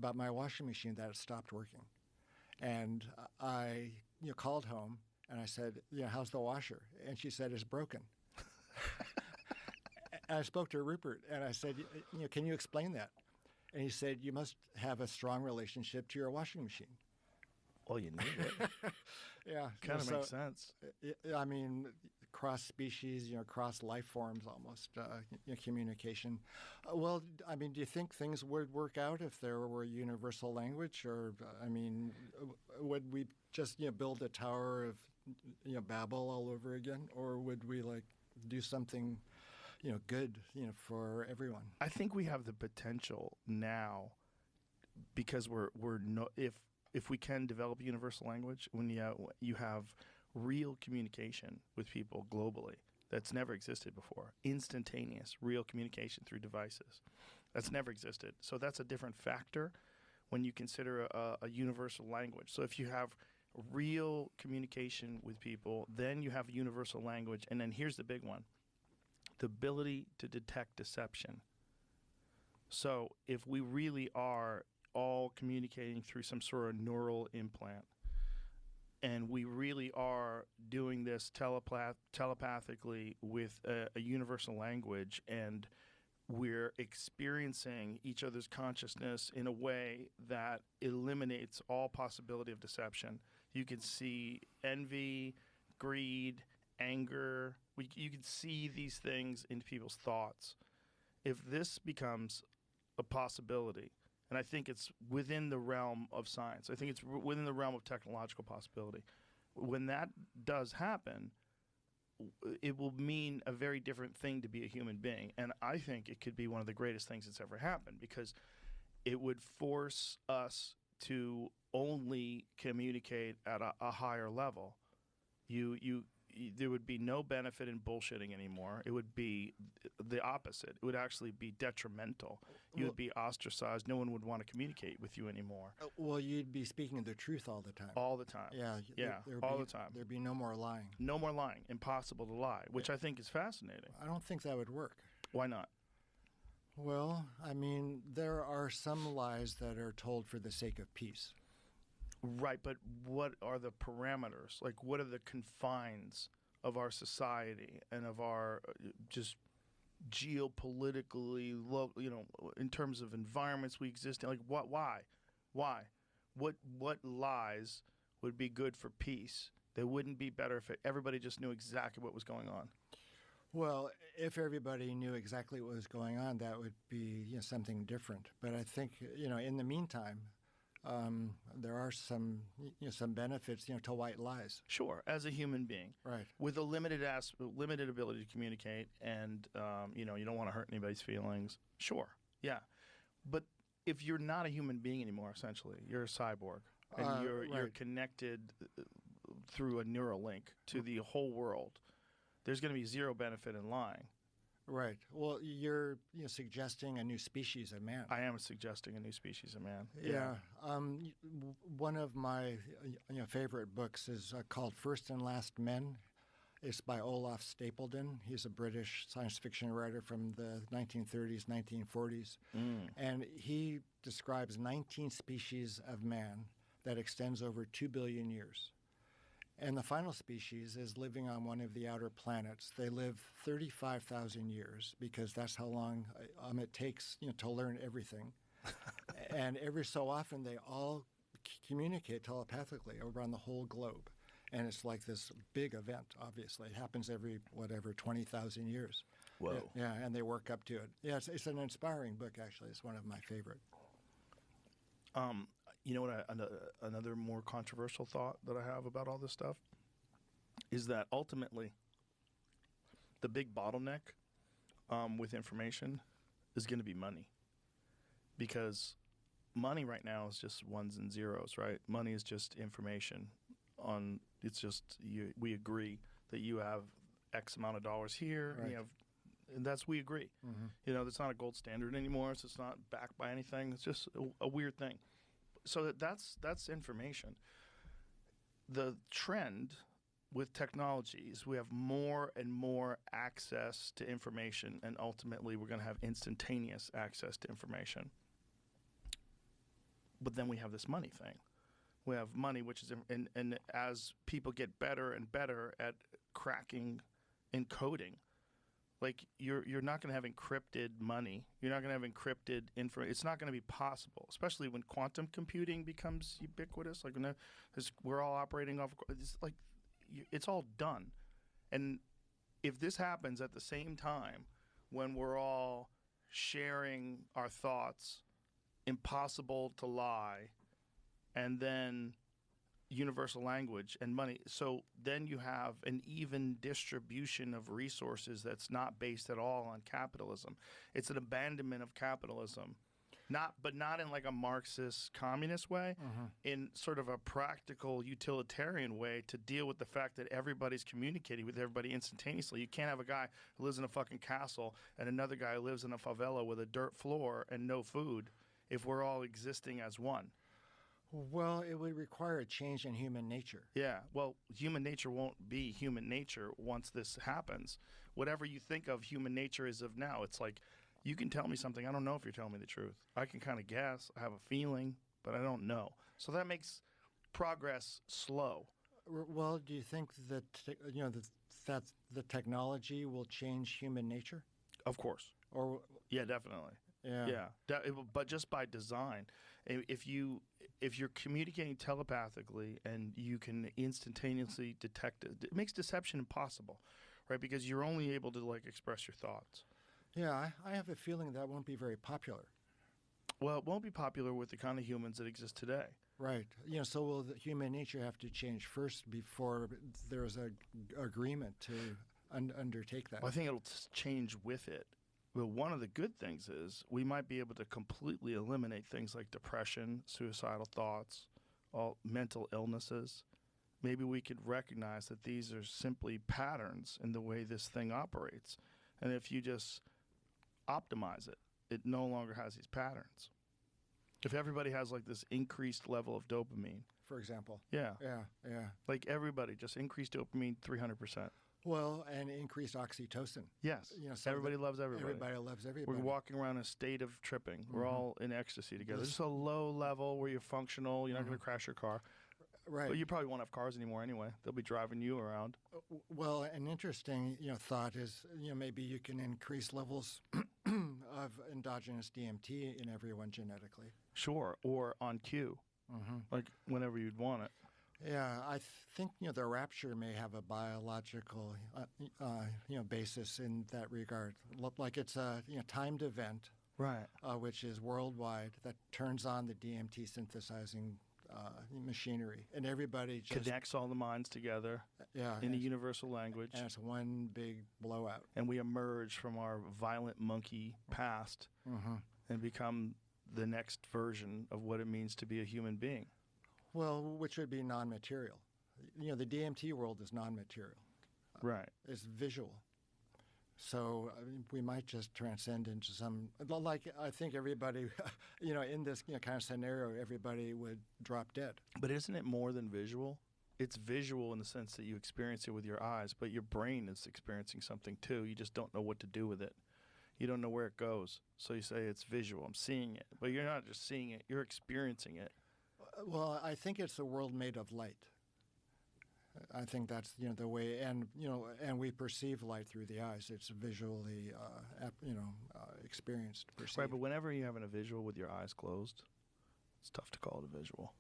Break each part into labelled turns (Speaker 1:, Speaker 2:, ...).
Speaker 1: about my washing machine that it stopped working. And I called home and I said, how's the washer? And she said, it's broken. And I spoke to Rupert and I said, can you explain that? And he said, you must have a strong relationship to your washing machine.
Speaker 2: Well, you need it.
Speaker 1: Yeah.
Speaker 2: Kind of makes sense.
Speaker 1: I mean, cross species, cross life forms almost, communication. Well, I mean, do you think things would work out if there were a universal language? Or, I mean, would we just, build a Tower of, Babel all over again? Or would we, do something, good, for everyone?
Speaker 2: I think we have the potential now because if we can develop a universal language, when you have real communication with people globally that's never existed before, instantaneous, real communication through devices, that's never existed. So that's a different factor when you consider a universal language. So if you have real communication with people, then you have a universal language. And then here's the big one, the ability to detect deception. So if we really are all communicating through some sort of neural implant, and we really are doing this telepathically with a universal language, and we're experiencing each other's consciousness in a way that eliminates all possibility of deception. You can see envy, greed, anger. You can see these things in people's thoughts. If this becomes a possibility, and I think it's within the realm of science. I think it's within the realm of technological possibility. When that does happen, it will mean a very different thing to be a human being. And I think it could be one of the greatest things that's ever happened, because it would force us to only communicate at a higher level. There would be no benefit in bullshitting anymore. It would be the opposite. It would actually be detrimental. You would be ostracized. No one would want to communicate with you anymore.
Speaker 1: Well, you'd be speaking the truth all the time.
Speaker 2: All the time.
Speaker 1: Yeah.
Speaker 2: All the time.
Speaker 1: There'd be no more lying.
Speaker 2: No more lying. Impossible to lie, which I think is fascinating.
Speaker 1: I don't think that would work.
Speaker 2: Why not?
Speaker 1: Well, I mean, there are some lies that are told for the sake of peace.
Speaker 2: Right, but what are the parameters? Like, what are the confines of our society and of our just geopolitically, in terms of environments we exist in? Like, why? What lies would be good for peace? They wouldn't be better if everybody just knew exactly what was going on.
Speaker 1: Well, if everybody knew exactly what was going on, that would be something different. But I think, in the meantime, there are some benefits, to white lies.
Speaker 2: Sure, as a human being,
Speaker 1: right,
Speaker 2: with a limited ability to communicate, and you don't want to hurt anybody's feelings. Sure, yeah, but if you're not a human being anymore, essentially, you're a cyborg, and you're connected through a neural link to the whole world. There's going to be zero benefit in lying.
Speaker 1: Right. Well, you're suggesting a new species of man.
Speaker 2: I am suggesting a new species of man.
Speaker 1: Yeah. One of my favorite books is called First and Last Men. It's by Olaf Stapledon. He's a British science fiction writer from the 1930s, 1940s. And he describes 19 species of man that extends over 2 billion years. And the final species is living on one of the outer planets. They live 35,000 years because that's how long it takes to learn everything. And every so often they all communicate telepathically over on the whole globe. And it's like this big event, obviously. It happens every, 20,000 years.
Speaker 2: Whoa.
Speaker 1: Yeah, and they work up to it. Yeah, it's an inspiring book, actually. It's one of my favorite.
Speaker 2: You know what? Another more controversial thought that I have about all this stuff is that ultimately the big bottleneck with information is going to be money, because money right now is just ones and zeros, right? Money is just information. It's just we agree that you have X amount of dollars here,
Speaker 1: right.
Speaker 2: And we agree. Mm-hmm. That's not a gold standard anymore, so it's not backed by anything. It's just a weird thing. So that's information. The trend with technology is we have more and more access to information, and ultimately we're going to have instantaneous access to information. but then we have this money thing. We have money, which is and as people get better and better at cracking and coding, like you're not going to have encrypted money. You're not going to have encrypted info. It's not going to be possible, especially when quantum computing becomes ubiquitous. Like when we're all operating off. It's like it's all done, and if this happens at the same time when we're all sharing our thoughts, impossible to lie, and then universal language and money. So then you have an even distribution of resources that's not based at all on capitalism. It's an abandonment of capitalism. But not in like a Marxist communist way, in sort of a practical utilitarian way to deal with the fact that everybody's communicating with everybody instantaneously. You can't have a guy who lives in a fucking castle and another guy who lives in a favela with a dirt floor and no food if we're all existing as one.
Speaker 1: Well, it would require a change in human nature.
Speaker 2: Yeah, well, human nature won't be human nature once this happens. Whatever you think of human nature as of now, it's like, you can tell me something. I don't know if you're telling me the truth. I can kind of guess. I have a feeling, but I don't know. So that makes progress slow.
Speaker 1: Well, do you think that that the technology will change human nature?
Speaker 2: Of course.
Speaker 1: Or
Speaker 2: yeah, definitely.
Speaker 1: Yeah.
Speaker 2: But just by design, if you're communicating telepathically and you can instantaneously detect it, it makes deception impossible, right? Because you're only able to like express your thoughts.
Speaker 1: Yeah, I have a feeling that won't be very popular.
Speaker 2: Well, it won't be popular with the kind of humans that exist today.
Speaker 1: Right. So will the human nature have to change first before there's a agreement to undertake that?
Speaker 2: Well, I think it'll change with it. But one of the good things is we might be able to completely eliminate things like depression, suicidal thoughts, all mental illnesses. Maybe we could recognize that these are simply patterns in the way this thing operates. And if you just optimize it, it no longer has these patterns. If everybody has like this increased level of dopamine,
Speaker 1: for example.
Speaker 2: Yeah.
Speaker 1: Like
Speaker 2: everybody just increase dopamine 300%.
Speaker 1: Well, and increase oxytocin.
Speaker 2: Yes. So everybody loves everybody.
Speaker 1: Everybody loves everybody.
Speaker 2: We're walking around in a state of tripping. We're all in ecstasy together. Just a low level where you're functional. You're not going to crash your car.
Speaker 1: Right.
Speaker 2: But you probably won't have cars anymore anyway. They'll be driving you around.
Speaker 1: Well, an interesting thought is maybe you can increase levels of endogenous DMT in everyone genetically.
Speaker 2: Sure, or on cue, like whenever you'd want it.
Speaker 1: Yeah, I think the rapture may have a biological basis in that regard. Like it's a timed event,
Speaker 2: right?
Speaker 1: Which is worldwide, that turns on the DMT synthesizing machinery, and everybody just
Speaker 2: connects all the minds together. In a universal language,
Speaker 1: and it's one big blowout.
Speaker 2: And we emerge from our violent monkey past and become the next version of what it means to be a human being.
Speaker 1: Well, which would be non-material. The DMT world is non-material.
Speaker 2: Right.
Speaker 1: It's visual. So we might just transcend into some, like I think everybody, in this kind of scenario, everybody would drop dead.
Speaker 2: But isn't it more than visual? It's visual in the sense that you experience it with your eyes, but your brain is experiencing something too. You just don't know what to do with it. You don't know where it goes. So you say it's visual. I'm seeing it. But you're not just seeing it. You're experiencing it.
Speaker 1: Well, I think it's a world made of light. I think that's the way, and we perceive light through the eyes. It's visually, experienced, perceived.
Speaker 2: Right, but whenever you're having a visual with your eyes closed, it's tough to call it a visual.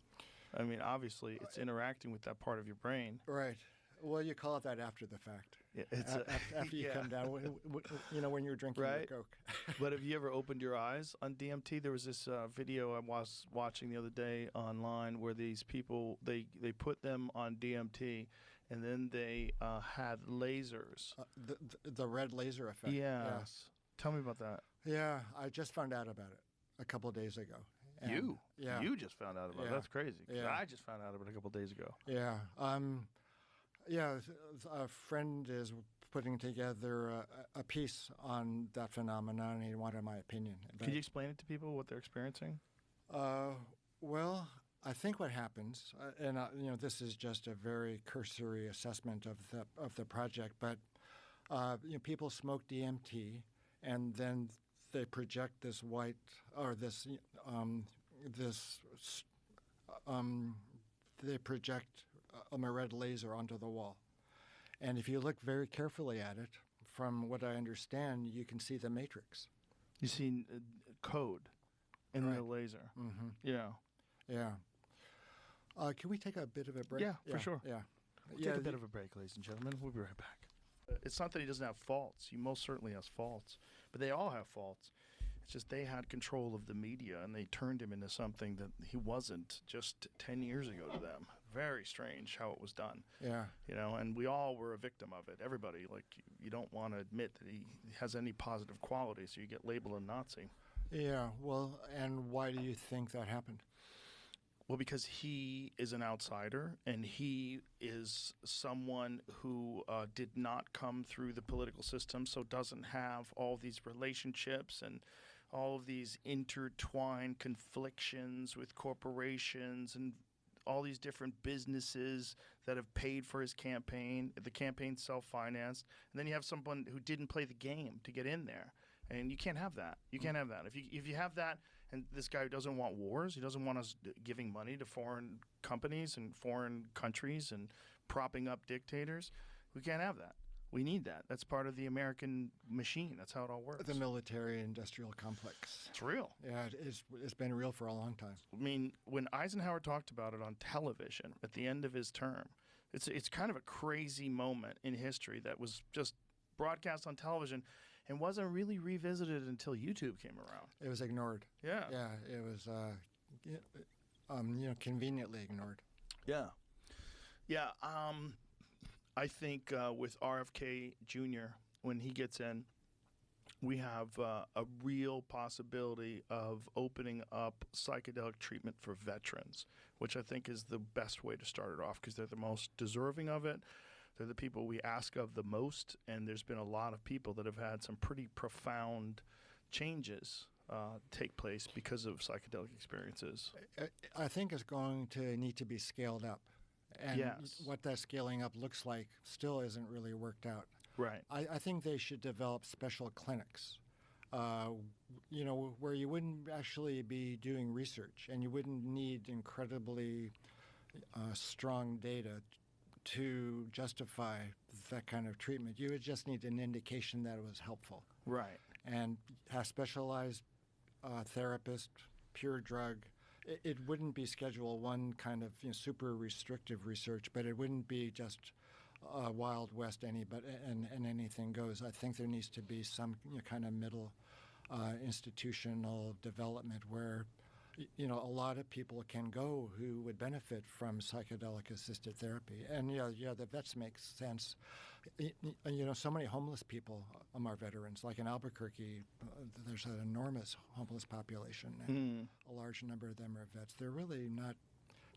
Speaker 2: I mean, obviously, it's interacting with that part of your brain.
Speaker 1: Right. Well, you call it that after the fact.
Speaker 2: Yeah, it's
Speaker 1: after you come down, when you're drinking your Coke.
Speaker 2: But have you ever opened your eyes on DMT? There was this video I was watching the other day online where these people, they put them on DMT and then they had lasers.
Speaker 1: The red laser effect.
Speaker 2: Yes. Yeah. Tell me about that.
Speaker 1: Yeah, I just found out about it a couple of days ago.
Speaker 2: And you just found out about it. That's crazy. Yeah. I just found out about it a couple of days ago.
Speaker 1: Yeah. A friend is putting together a piece on that phenomenon, and he wanted my opinion.
Speaker 2: Could you explain it to people, what they're experiencing?
Speaker 1: Well, I think what happens, and this is just a very cursory assessment of the project, but people smoke DMT, and then they project this white or this this. Um, they project a red laser onto the wall, and if you look very carefully at it, from what I understand, you can see the matrix.
Speaker 2: You see code in
Speaker 1: Right.
Speaker 2: the laser.
Speaker 1: Mm-hmm.
Speaker 2: Yeah.
Speaker 1: Yeah. Can we take a bit of a break?
Speaker 2: Yeah, for sure.
Speaker 1: Yeah.
Speaker 2: We'll take a bit of a break, ladies and gentlemen. We'll be right back. It's not that he doesn't have faults. He most certainly has faults. But they all have faults. It's just they had control of the media, and they turned him into something that he wasn't just 10 years ago to them. Very strange how it was done.
Speaker 1: Yeah.
Speaker 2: You know, and we all were a victim of it. Everybody, like, you don't want to admit that he has any positive qualities, so you get labeled a Nazi.
Speaker 1: Yeah. Well, and why do you think that happened?
Speaker 2: Well, because he is an outsider, and he is someone who did not come through the political system, so doesn't have all these relationships and all of these intertwined conflictions with corporations and all these different businesses that have paid for his campaign. The campaign's self-financed. And then you have someone who didn't play the game to get in there. And you can't have that. You can't have that. If you have that, and this guy who doesn't want wars, he doesn't want us giving money to foreign companies and foreign countries and propping up dictators, we can't have that. We need that. That's part of the American machine. That's how it all works.
Speaker 1: The military-industrial complex.
Speaker 2: It's real.
Speaker 1: Yeah, it's been real for a long time.
Speaker 2: I mean, when Eisenhower talked about it on television at the end of his term, it's kind of a crazy moment in history that was just broadcast on television and wasn't really revisited until YouTube came around.
Speaker 1: It was ignored.
Speaker 2: Yeah.
Speaker 1: Yeah, it was, conveniently ignored.
Speaker 2: Yeah. Yeah. I think with RFK Jr., when he gets in, we have a real possibility of opening up psychedelic treatment for veterans, which I think is the best way to start it off because they're the most deserving of it. They're the people we ask of the most, and there's been a lot of people that have had some pretty profound changes take place because of psychedelic experiences.
Speaker 1: I think it's going to need to be scaled up. And
Speaker 2: Yes.
Speaker 1: what that scaling up looks like still isn't really worked out.
Speaker 2: Right.
Speaker 1: I think they should develop special clinics, where you wouldn't actually be doing research and you wouldn't need incredibly strong data to justify that kind of treatment. You would just need an indication that it was helpful.
Speaker 2: Right.
Speaker 1: And have specialized therapist, pure drug. It wouldn't be Schedule 1 kind of super restrictive research, but it wouldn't be just Wild West and anything goes. I think there needs to be some kind of middle institutional development where a lot of people can go who would benefit from psychedelic assisted therapy. And the vets make sense. So many homeless people are veterans. Like in Albuquerque, there's an enormous homeless population, and a large number of them are vets. They're really not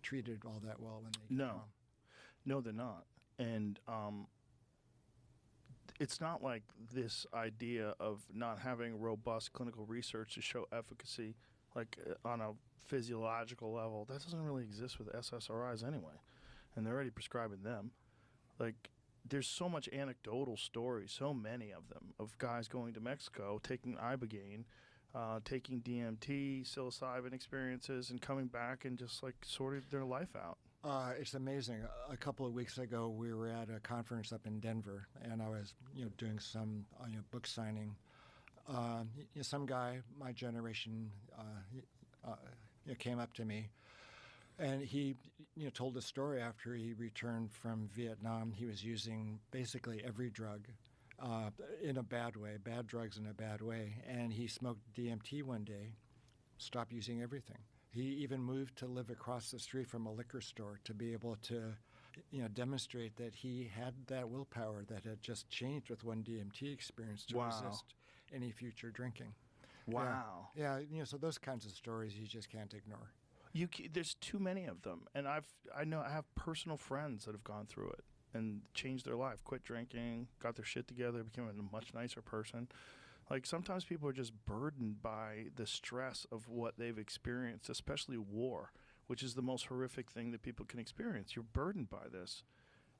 Speaker 1: treated all that well when they get home.
Speaker 2: No, they're not. And it's not like this idea of not having robust clinical research to show efficacy, like on a physiological level. That doesn't really exist with SSRIs anyway, and they're already prescribing them. Like, there's so much anecdotal stories, so many of them, of guys going to Mexico, taking Ibogaine, taking DMT, psilocybin experiences, and coming back and just like sorted their life out.
Speaker 1: It's amazing. A couple of weeks ago, we were at a conference up in Denver, and I was, doing some book signing. Some guy, my generation, came up to me, and he, told a story after he returned from Vietnam. He was using basically every drug in a bad way, bad drugs in a bad way, and he smoked DMT one day, stopped using everything. He even moved to live across the street from a liquor store to be able to, demonstrate that he had that willpower that had just changed with one DMT experience to resist any future drinking.
Speaker 2: Wow.
Speaker 1: Yeah, so those kinds of stories you just can't ignore.
Speaker 2: There's too many of them, and I have personal friends that have gone through it and changed their life, quit drinking, got their shit together, became a much nicer person. Like, sometimes people are just burdened by the stress of what they've experienced, especially war, which is the most horrific thing that people can experience. You're burdened by this.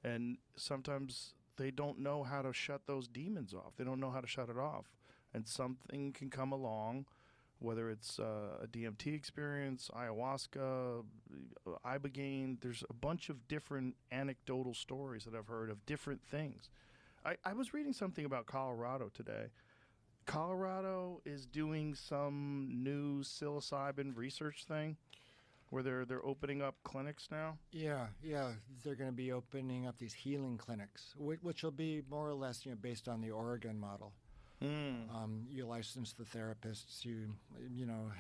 Speaker 2: And sometimes they don't know how to shut those demons off. They don't know how to shut it off. And something can come along whether it's a DMT experience, ayahuasca, ibogaine. There's a bunch of different anecdotal stories that I've heard of different things. I was reading something about Colorado today. Colorado is doing some new psilocybin research thing where they're opening up clinics now.
Speaker 1: Yeah, they're going to be opening up these healing clinics, which will be more or less, based on the Oregon model. You license the therapists. You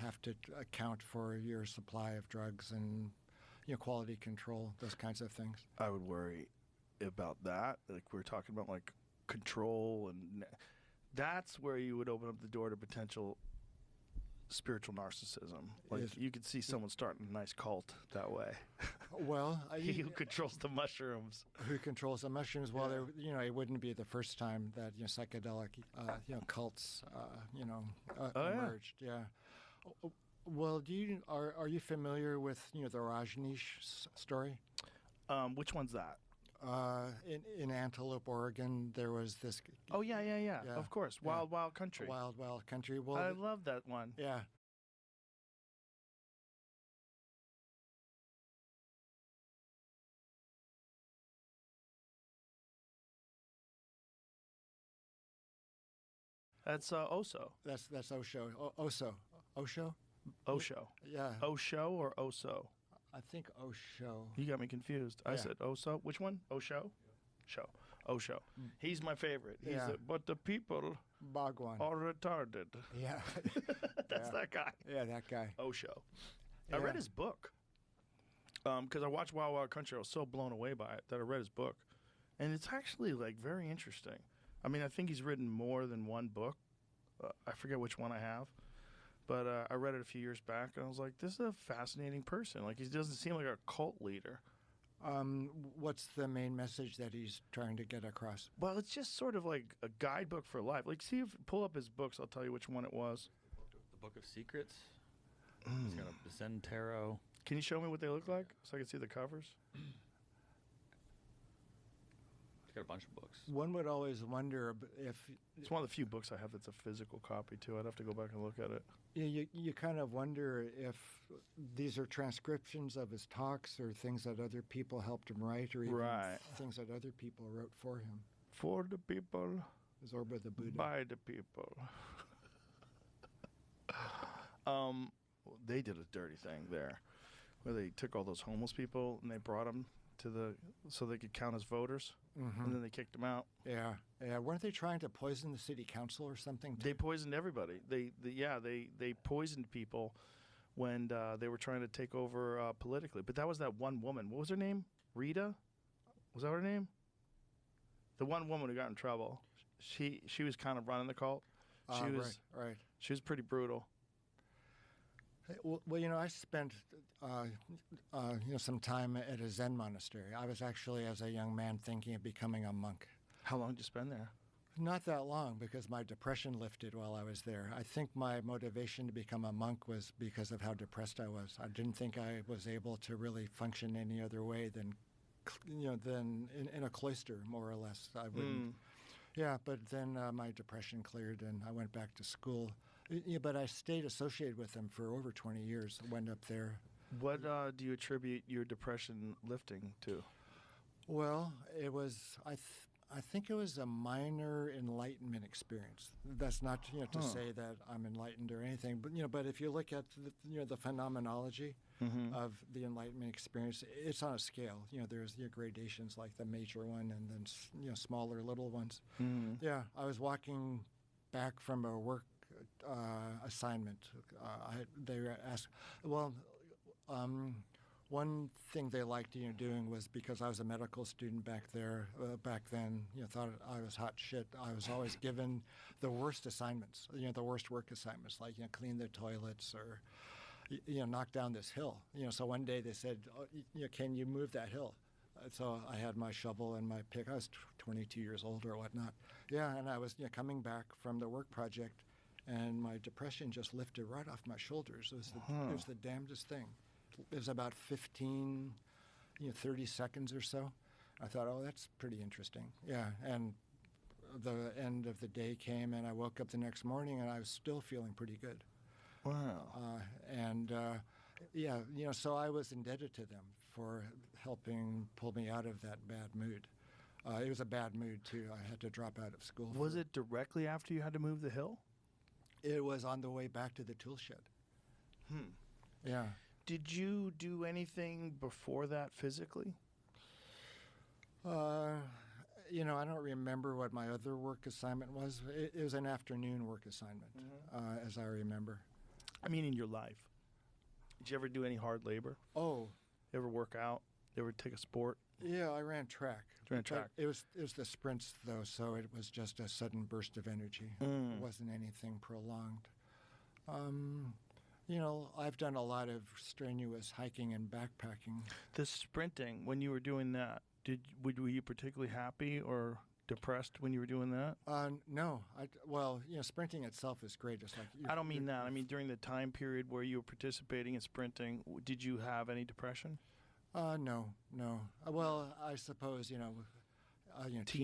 Speaker 1: have to account for your supply of drugs and quality control, those kinds of things.
Speaker 2: I would worry about that. Like we're talking about, like control, and that's where you would open up the door to potential spiritual narcissism. Like you could see someone starting a nice cult that way.
Speaker 1: Well,
Speaker 2: he who controls the mushrooms.
Speaker 1: Who controls the mushrooms? Well, it wouldn't be the first time that psychedelic cults emerged. Yeah. Well, are you familiar with the Rajneesh story?
Speaker 2: Which one's that?
Speaker 1: In Antelope, Oregon, there was this.
Speaker 2: Oh yeah. Of course, Wild Country.
Speaker 1: Wild Country. Well,
Speaker 2: I love that one.
Speaker 1: Yeah.
Speaker 2: That's Oso.
Speaker 1: That's Osho. Osho. Yeah.
Speaker 2: Osho or Oso?
Speaker 1: I think Osho.
Speaker 2: You got me confused. I said Oso. Which one? Osho? Osho. He's my favorite. But the people
Speaker 1: Bhagwan
Speaker 2: are retarded.
Speaker 1: Yeah.
Speaker 2: That's that guy.
Speaker 1: Yeah, that guy.
Speaker 2: Osho.
Speaker 1: Yeah.
Speaker 2: I read his book. Because I watched Wild Country. I was so blown away by it that I read his book. And it's actually like very interesting. I mean, I think he's written more than one book. I forget which one I have. But I read it a few years back, and I was like, this is a fascinating person. Like, he doesn't seem like a cult leader.
Speaker 1: What's the main message that he's trying to get across?
Speaker 2: Well, it's just sort of like a guidebook for life. Like, pull up his books. I'll tell you which one it was.
Speaker 3: The Book of Secrets. It's got a Zen Tarot.
Speaker 2: Can you show me what they look like so I can see the covers?
Speaker 3: Got a bunch of books.
Speaker 1: One would always wonder if
Speaker 2: it's one of the few books I have that's a physical copy too. I'd have to go back and look at it.
Speaker 1: You kind of wonder if these are transcriptions of his talks or things that other people helped him write, or even things that other people wrote for him.
Speaker 2: For the people,
Speaker 1: Zorba the Buddha.
Speaker 2: By the people. They did a dirty thing there, where they took all those homeless people and they brought them so they could count as voters.
Speaker 1: Mm-hmm.
Speaker 2: And then they kicked them out.
Speaker 1: Yeah. Weren't they trying to poison the city council or something?
Speaker 2: They poisoned everybody. They poisoned people when they were trying to take over politically. But that was that one woman. What was her name? Rita? Was that her name? The one woman who got in trouble. She was kind of running the cult. She was
Speaker 1: right.
Speaker 2: She was pretty brutal.
Speaker 1: Well, I spent some time at a Zen monastery. I was actually, as a young man, thinking of becoming a monk.
Speaker 2: How long did you spend there?
Speaker 1: Not that long, because my depression lifted while I was there. I think my motivation to become a monk was because of how depressed I was. I didn't think I was able to really function any other way than in a cloister, more or less. I wouldn't. Yeah, but then my depression cleared and I went back to school. But I stayed associated with them for over 20 years. Went up there.
Speaker 2: What do you attribute your depression lifting to?
Speaker 1: Well, it was I think it was a minor enlightenment experience. That's not to say that I'm enlightened or anything, but if you look at the phenomenology of the enlightenment experience, it's on a scale. There's gradations, like the major one, and then smaller little ones. Yeah, I was walking back from a work assignment. They asked, one thing they liked doing was, because I was a medical student back then, thought I was hot shit. I was always given the worst assignments, the worst work assignments, like clean the toilets or knock down this hill. So one day they said, can you move that hill? So I had my shovel and my pick. I was 22 years old or whatnot. Yeah, and I was coming back from the work project, and my depression just lifted right off my shoulders. It was the damnedest thing. It was about 15, 30 seconds or so. I thought, oh, that's pretty interesting. Yeah, and the end of the day came, and I woke up the next morning, and I was still feeling pretty good.
Speaker 2: Wow.
Speaker 1: Yeah, so I was indebted to them for helping pull me out of that bad mood. It was a bad mood, too. I had to drop out of school.
Speaker 2: Was it directly after you had to move the hill?
Speaker 1: It was on the way back to the tool shed. Yeah.
Speaker 2: Did you do anything before that physically?
Speaker 1: I don't remember what my other work assignment was. It was an afternoon work assignment, as I remember.
Speaker 2: I mean, in your life. Did you ever do any hard labor?
Speaker 1: Oh.
Speaker 2: You ever work out? You ever take a sport?
Speaker 1: Yeah, I ran track.
Speaker 2: You ran track.
Speaker 1: It was the sprints, though, so it was just a sudden burst of energy. It wasn't anything prolonged. I've done a lot of strenuous hiking and backpacking.
Speaker 2: The sprinting, when you were doing that, were you particularly happy or depressed when you were doing that?
Speaker 1: No. Sprinting itself is great. It's like
Speaker 2: I don't mean that. I mean during the time period where you were participating in sprinting, did you have any depression?
Speaker 1: No. Well, I suppose,
Speaker 2: teen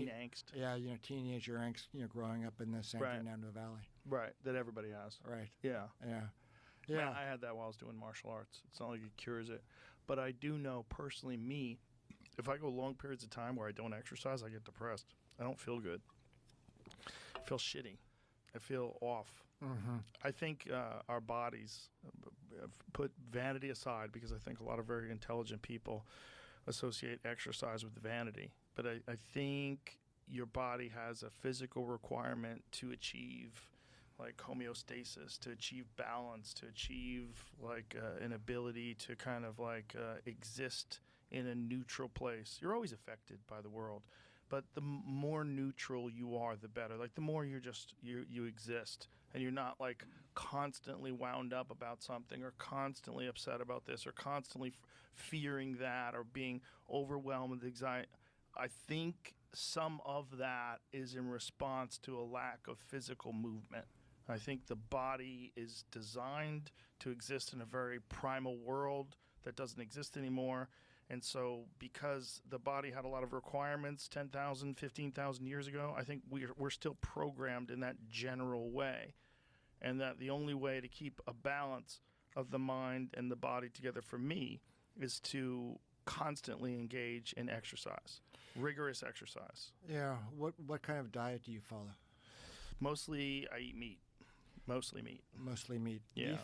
Speaker 2: angst.
Speaker 1: Yeah, teenager angst, growing up in the San Fernando Valley.
Speaker 2: Right, that everybody has.
Speaker 1: Right.
Speaker 2: Yeah.
Speaker 1: Yeah.
Speaker 2: Man, I had that while I was doing martial arts. It's not like it cures it. But I do know personally, if I go long periods of time where I don't exercise, I get depressed. I don't feel good. I feel shitty. I feel off.
Speaker 1: Mm-hmm.
Speaker 2: I think our bodies, put vanity aside, because I think a lot of very intelligent people associate exercise with vanity. But I think your body has a physical requirement to achieve like homeostasis, to achieve balance, to achieve like an ability to kind of like exist in a neutral place. You're always affected by the world, but the more neutral you are, the better. Like the more you exist, and you're not like constantly wound up about something, or constantly upset about this, or constantly fearing that, or being overwhelmed with anxiety. I think some of that is in response to a lack of physical movement. I think the body is designed to exist in a very primal world that doesn't exist anymore. And so because the body had a lot of requirements 10,000, 15,000 years ago, I think we're still programmed in that general way. And that the only way to keep a balance of the mind and the body together for me is to constantly engage in exercise, rigorous exercise.
Speaker 1: Yeah. What kind of diet do you follow?
Speaker 2: Mostly I eat meat. Mostly meat.
Speaker 1: Yeah.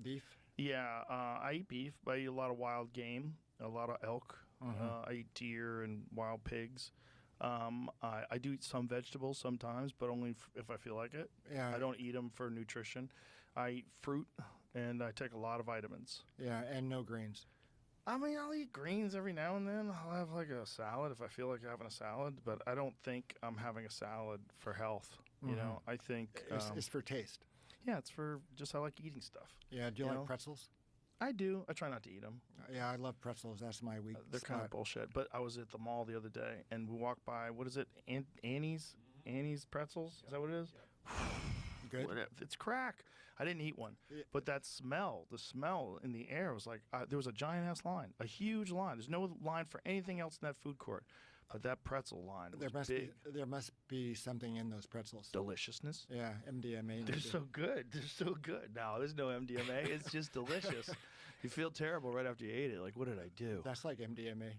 Speaker 1: Beef?
Speaker 2: Yeah, I eat beef, but I eat a lot of wild game, a lot of elk. I eat deer and wild pigs. I do eat some vegetables sometimes, but only if I feel like it.
Speaker 1: Yeah.
Speaker 2: I don't eat them for nutrition. I eat fruit, and I take a lot of vitamins.
Speaker 1: Yeah, and no grains.
Speaker 2: I mean, I'll eat greens every now and then. I'll have like a salad if I feel like having a salad, but I don't think I'm having a salad for health. You know, I think
Speaker 1: It's for taste.
Speaker 2: Yeah, it's for just I like eating stuff.
Speaker 1: Yeah, do you like pretzels?
Speaker 2: I do. I try not to eat them.
Speaker 1: Yeah, I love pretzels. That's my weak
Speaker 2: They're
Speaker 1: spot.
Speaker 2: kind of bullshit. But I was at the mall the other day, and we walked by, what is it, Annie's pretzels? Is that what it is?
Speaker 1: Good.
Speaker 2: It's crack. I didn't eat one. But the smell in the air was like, there was a giant-ass line, a huge line. There's no line for anything else in that food court. But that pretzel line was big.
Speaker 1: There must be something in those pretzels.
Speaker 2: Deliciousness.
Speaker 1: Yeah, MDMA.
Speaker 2: They're so good. They're so good. No, there's no MDMA. It's just delicious. You feel terrible right after you ate it. Like, what did I do?
Speaker 1: That's like MDMA.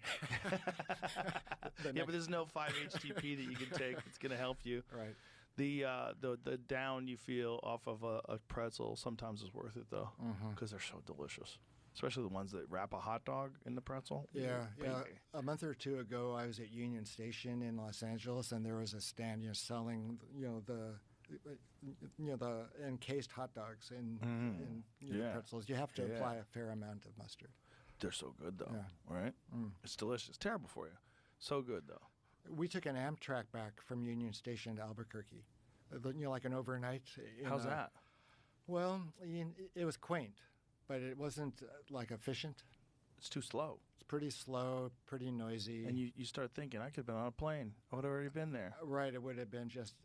Speaker 2: But there's no 5-HTP that you can take that's going to help you.
Speaker 1: Right.
Speaker 2: The down you feel off of a pretzel sometimes is worth it, though, because they're so delicious. Especially the ones that wrap a hot dog in the pretzel.
Speaker 1: Yeah. A month or two ago, I was at Union Station in Los Angeles, and there was a stand, selling, the encased hot dogs in pretzels. You have to apply a fair amount of mustard.
Speaker 2: They're so good, though.
Speaker 1: Yeah.
Speaker 2: Right? It's delicious. Terrible for you. So good, though.
Speaker 1: We took an Amtrak back from Union Station to Albuquerque, like an overnight.
Speaker 2: How's that?
Speaker 1: Well, it was quaint. But it wasn't like efficient.
Speaker 2: It's too slow.
Speaker 1: It's pretty slow, pretty noisy.
Speaker 2: And you start thinking, I could have been on a plane. I would have already been there.
Speaker 1: Right. It would have been just,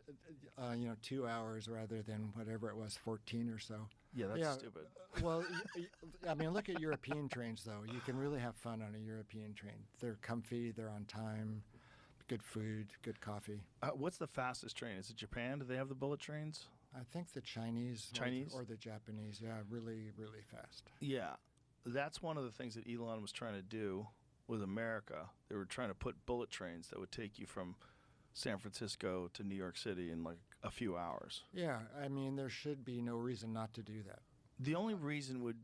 Speaker 1: 2 hours rather than whatever it was, 14 or so.
Speaker 2: Yeah, that's stupid.
Speaker 1: Well, look at European trains, though. You can really have fun on a European train. They're comfy. They're on time. Good food, good coffee.
Speaker 2: What's the fastest train? Is it Japan? Do they have the bullet trains?
Speaker 1: I think the Chinese,
Speaker 2: Chinese?
Speaker 1: or the Japanese, yeah, really, really fast.
Speaker 2: Yeah, that's one of the things that Elon was trying to do with America. They were trying to put bullet trains that would take you from San Francisco to New York City in like a few hours.
Speaker 1: Yeah, I mean, there should be no reason not to do that,
Speaker 2: The only reason would,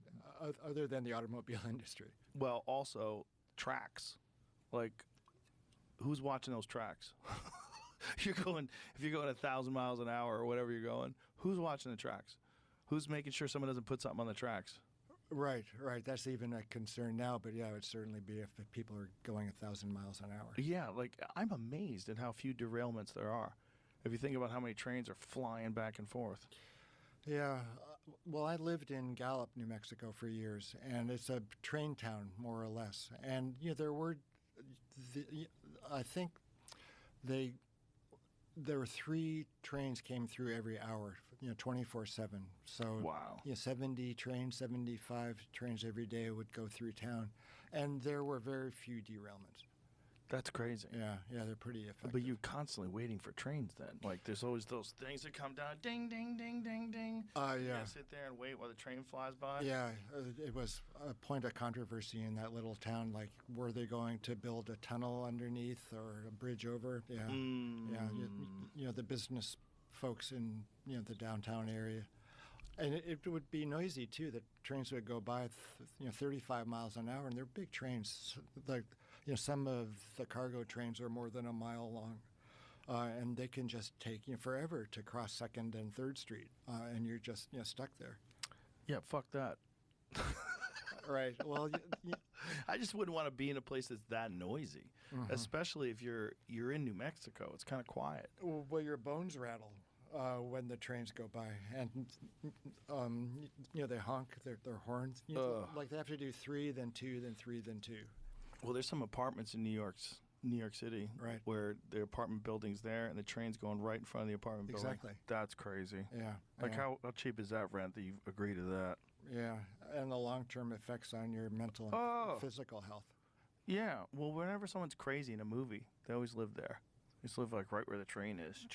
Speaker 1: other than the automobile industry.
Speaker 2: well, also tracks. Like, who's watching those tracks? If you're going 1,000 miles an hour or whatever you're going, who's watching the tracks? Who's making sure someone doesn't put something on the tracks?
Speaker 1: Right, right. That's even a concern now, but yeah, it would certainly be if people are going 1,000 miles an hour.
Speaker 2: Yeah, like I'm amazed at how few derailments there are. If you think about how many trains are flying back and forth.
Speaker 1: Yeah. Well, I lived in Gallup, New Mexico for years, and it's a train town, more or less. And there were, I think, there were 3 trains came through every hour, 24/7. So,
Speaker 2: Wow.
Speaker 1: 70 trains, 75 trains every day would go through town, and there were very few derailments.
Speaker 2: That's crazy.
Speaker 1: Yeah, they're pretty effective.
Speaker 2: But you're constantly waiting for trains then. Like there's always those things that come down, ding, ding, ding, ding, ding. You
Speaker 1: Yeah.
Speaker 2: gotta sit there and wait while the train flies by.
Speaker 1: Yeah, it was a point of controversy in that little town. Like, were they going to build a tunnel underneath or a bridge over? Yeah, yeah. The business folks in the downtown area, and it would be noisy too. The trains would go by, 35 miles an hour, and they're big trains. Like, some of the cargo trains are more than a mile long. And they can just take forever to cross 2nd and 3rd Street, and you're just stuck there.
Speaker 2: Yeah, fuck that.
Speaker 1: Right. Well,
Speaker 2: I just wouldn't want to be in a place that's that noisy, especially if you're in New Mexico. It's kind of quiet.
Speaker 1: well, your bones rattle when the trains go by, and they honk their horns. Like they have to do 3, then 2, then 3, then 2.
Speaker 2: Well, there's some apartments in New York City,
Speaker 1: Right.
Speaker 2: where the apartment building's there and the train's going right in front of the apartment building.
Speaker 1: Exactly.
Speaker 2: That's crazy.
Speaker 1: Yeah.
Speaker 2: Like
Speaker 1: yeah.
Speaker 2: how cheap is that rent that you agree to that?
Speaker 1: Yeah, and the long-term effects on your mental and
Speaker 2: Oh.
Speaker 1: physical health.
Speaker 2: Yeah. Well, whenever someone's crazy in a movie, they always live there. They just live like right where the train is.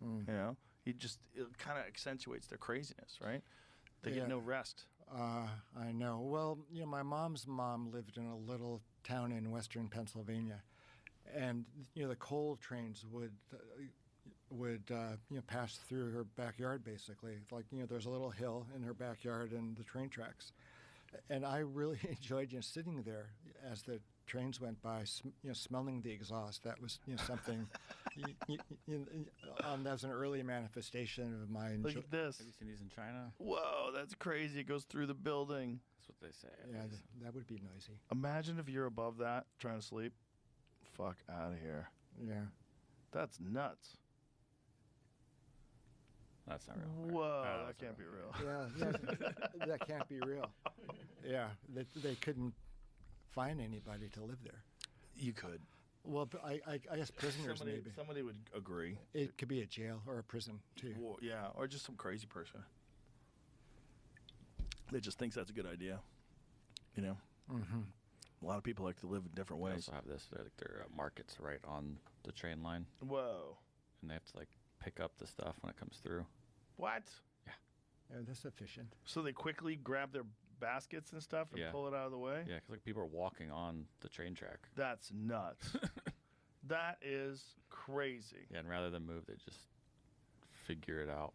Speaker 1: Mm.
Speaker 2: It kind of accentuates their craziness, right? They
Speaker 1: Yeah.
Speaker 2: get no rest.
Speaker 1: I know. Well, my mom's mom lived in a little town in western Pennsylvania, and the coal trains would pass through her backyard basically. Like there's a little hill in her backyard and the train tracks, and I really enjoyed sitting there as the trains went by, smelling the exhaust. That was something. That was an early manifestation of my
Speaker 2: Look at this.
Speaker 3: Have you seen these in China?
Speaker 2: Whoa, that's crazy. It goes through the building.
Speaker 3: That's what they say. at
Speaker 1: Yeah,
Speaker 3: least.
Speaker 1: that would be noisy.
Speaker 2: Imagine if you're above that trying to sleep. Fuck out of here.
Speaker 1: Yeah.
Speaker 2: That's nuts.
Speaker 3: That's not real.
Speaker 2: Whoa,
Speaker 3: No,
Speaker 2: that
Speaker 3: that's
Speaker 2: can't
Speaker 3: not
Speaker 2: be
Speaker 3: real.
Speaker 2: real.
Speaker 1: Yeah, that can't be real. Yeah, they couldn't find anybody to live there.
Speaker 2: You could.
Speaker 1: Well, but I guess prisoners maybe.
Speaker 2: Somebody would agree.
Speaker 1: It could be a jail or a prison too.
Speaker 2: Well, yeah, or just some crazy person that just thinks that's a good idea.
Speaker 1: Mm-hmm.
Speaker 2: A lot of people like to live in different
Speaker 3: They
Speaker 2: ways.
Speaker 3: also have this. They're like their markets right on the train line,
Speaker 2: Whoa.
Speaker 3: and they have to like pick up the stuff when it comes through.
Speaker 2: What?
Speaker 1: Yeah, that's efficient.
Speaker 2: So they quickly grab their baskets and stuff and
Speaker 3: Yeah.
Speaker 2: pull it out of the way?
Speaker 3: Yeah, because like people are walking on the train track.
Speaker 2: That's nuts. That is crazy.
Speaker 3: Yeah, and rather than move, they just figure it out.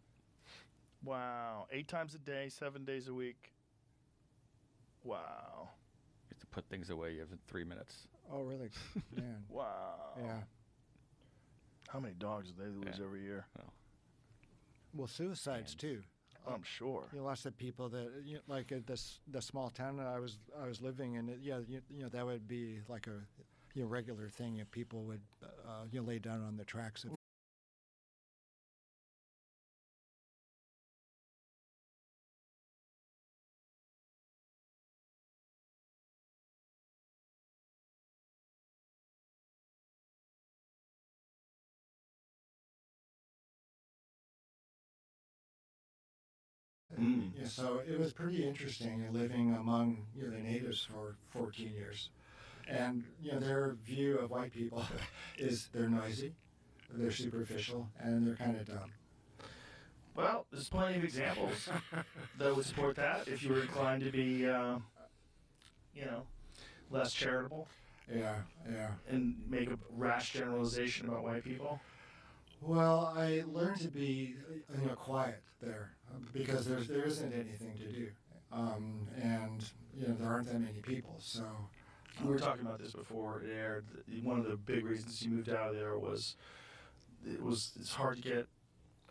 Speaker 2: Wow. 8 times a day, 7 days a week. Wow.
Speaker 3: You have to put things away. You have 3 minutes.
Speaker 1: Oh, really? Man.
Speaker 2: Wow.
Speaker 1: Yeah.
Speaker 2: How many dogs do they lose
Speaker 3: Yeah.
Speaker 2: every year?
Speaker 1: Well, suicides
Speaker 3: Hands.
Speaker 1: too.
Speaker 2: I'm sure.
Speaker 1: Lots of people that like the small town I was living in. That would be like a regular thing. People would lay down on the tracks. So it was pretty interesting living among the natives for 14 years. And their view of white people is they're noisy, they're superficial, and they're kind of dumb.
Speaker 2: Well, there's plenty of examples that would support that if you were inclined to be, less charitable
Speaker 1: Yeah, yeah.
Speaker 2: and make a rash generalization about white people.
Speaker 1: Well, I learned to be, quiet there because there isn't anything to do, and there aren't that many people. So
Speaker 2: We were talking about this before it aired. One of the big reasons you moved out of there was it's hard to get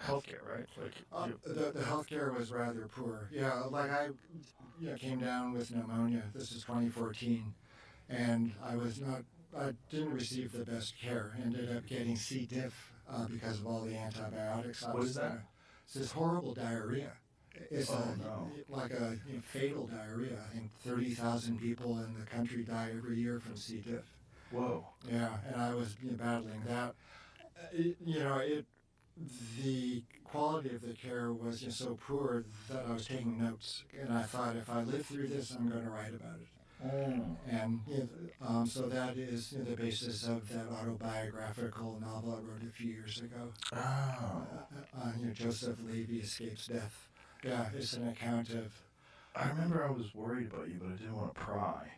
Speaker 2: healthcare, right? Like
Speaker 1: the healthcare was rather poor. Yeah, like I came down with pneumonia. This is 2014, and I didn't receive the best care. Ended up getting C. diff because of all the antibiotics.
Speaker 2: What is that?
Speaker 1: It's this horrible diarrhea. It's
Speaker 2: no.
Speaker 1: like a fatal diarrhea. I think 30,000 people in the country die every year from C. diff.
Speaker 2: Whoa.
Speaker 1: Yeah, and I was battling that. The quality of the care was so poor that I was taking notes, and I thought if I live through this, I'm going to write about it. And so that is the basis of that autobiographical novel I wrote a few years ago. Joseph Levy Escapes Death. Yeah, it's an account of.
Speaker 2: I remember I was worried about you, but I didn't want to pry.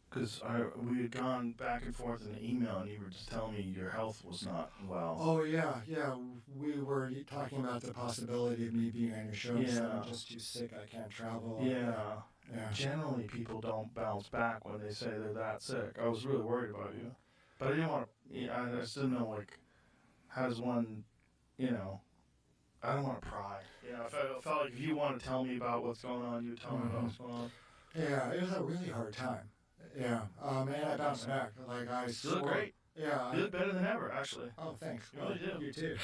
Speaker 2: Because we had gone back and forth in an email, and you were just telling me your health was not well.
Speaker 1: Oh, yeah. We were talking about the possibility of me being on your show.
Speaker 2: Yeah.
Speaker 1: So I'm just too sick. I can't travel.
Speaker 2: Yeah.
Speaker 1: Yeah.
Speaker 2: Generally, people don't bounce back when they say they're that sick. I was really worried about you. But I didn't want to, I just didn't know, like, how does one, I don't want to pry. I felt like if you want to tell me about what's going on, you tell me about what's going on.
Speaker 1: Yeah, it was a really hard time. Yeah, and I bounced back. Like I
Speaker 2: You
Speaker 1: swore.
Speaker 2: look great.
Speaker 1: Yeah.
Speaker 2: You look better than ever, actually.
Speaker 1: Oh, thanks.
Speaker 2: You really do.
Speaker 1: You too.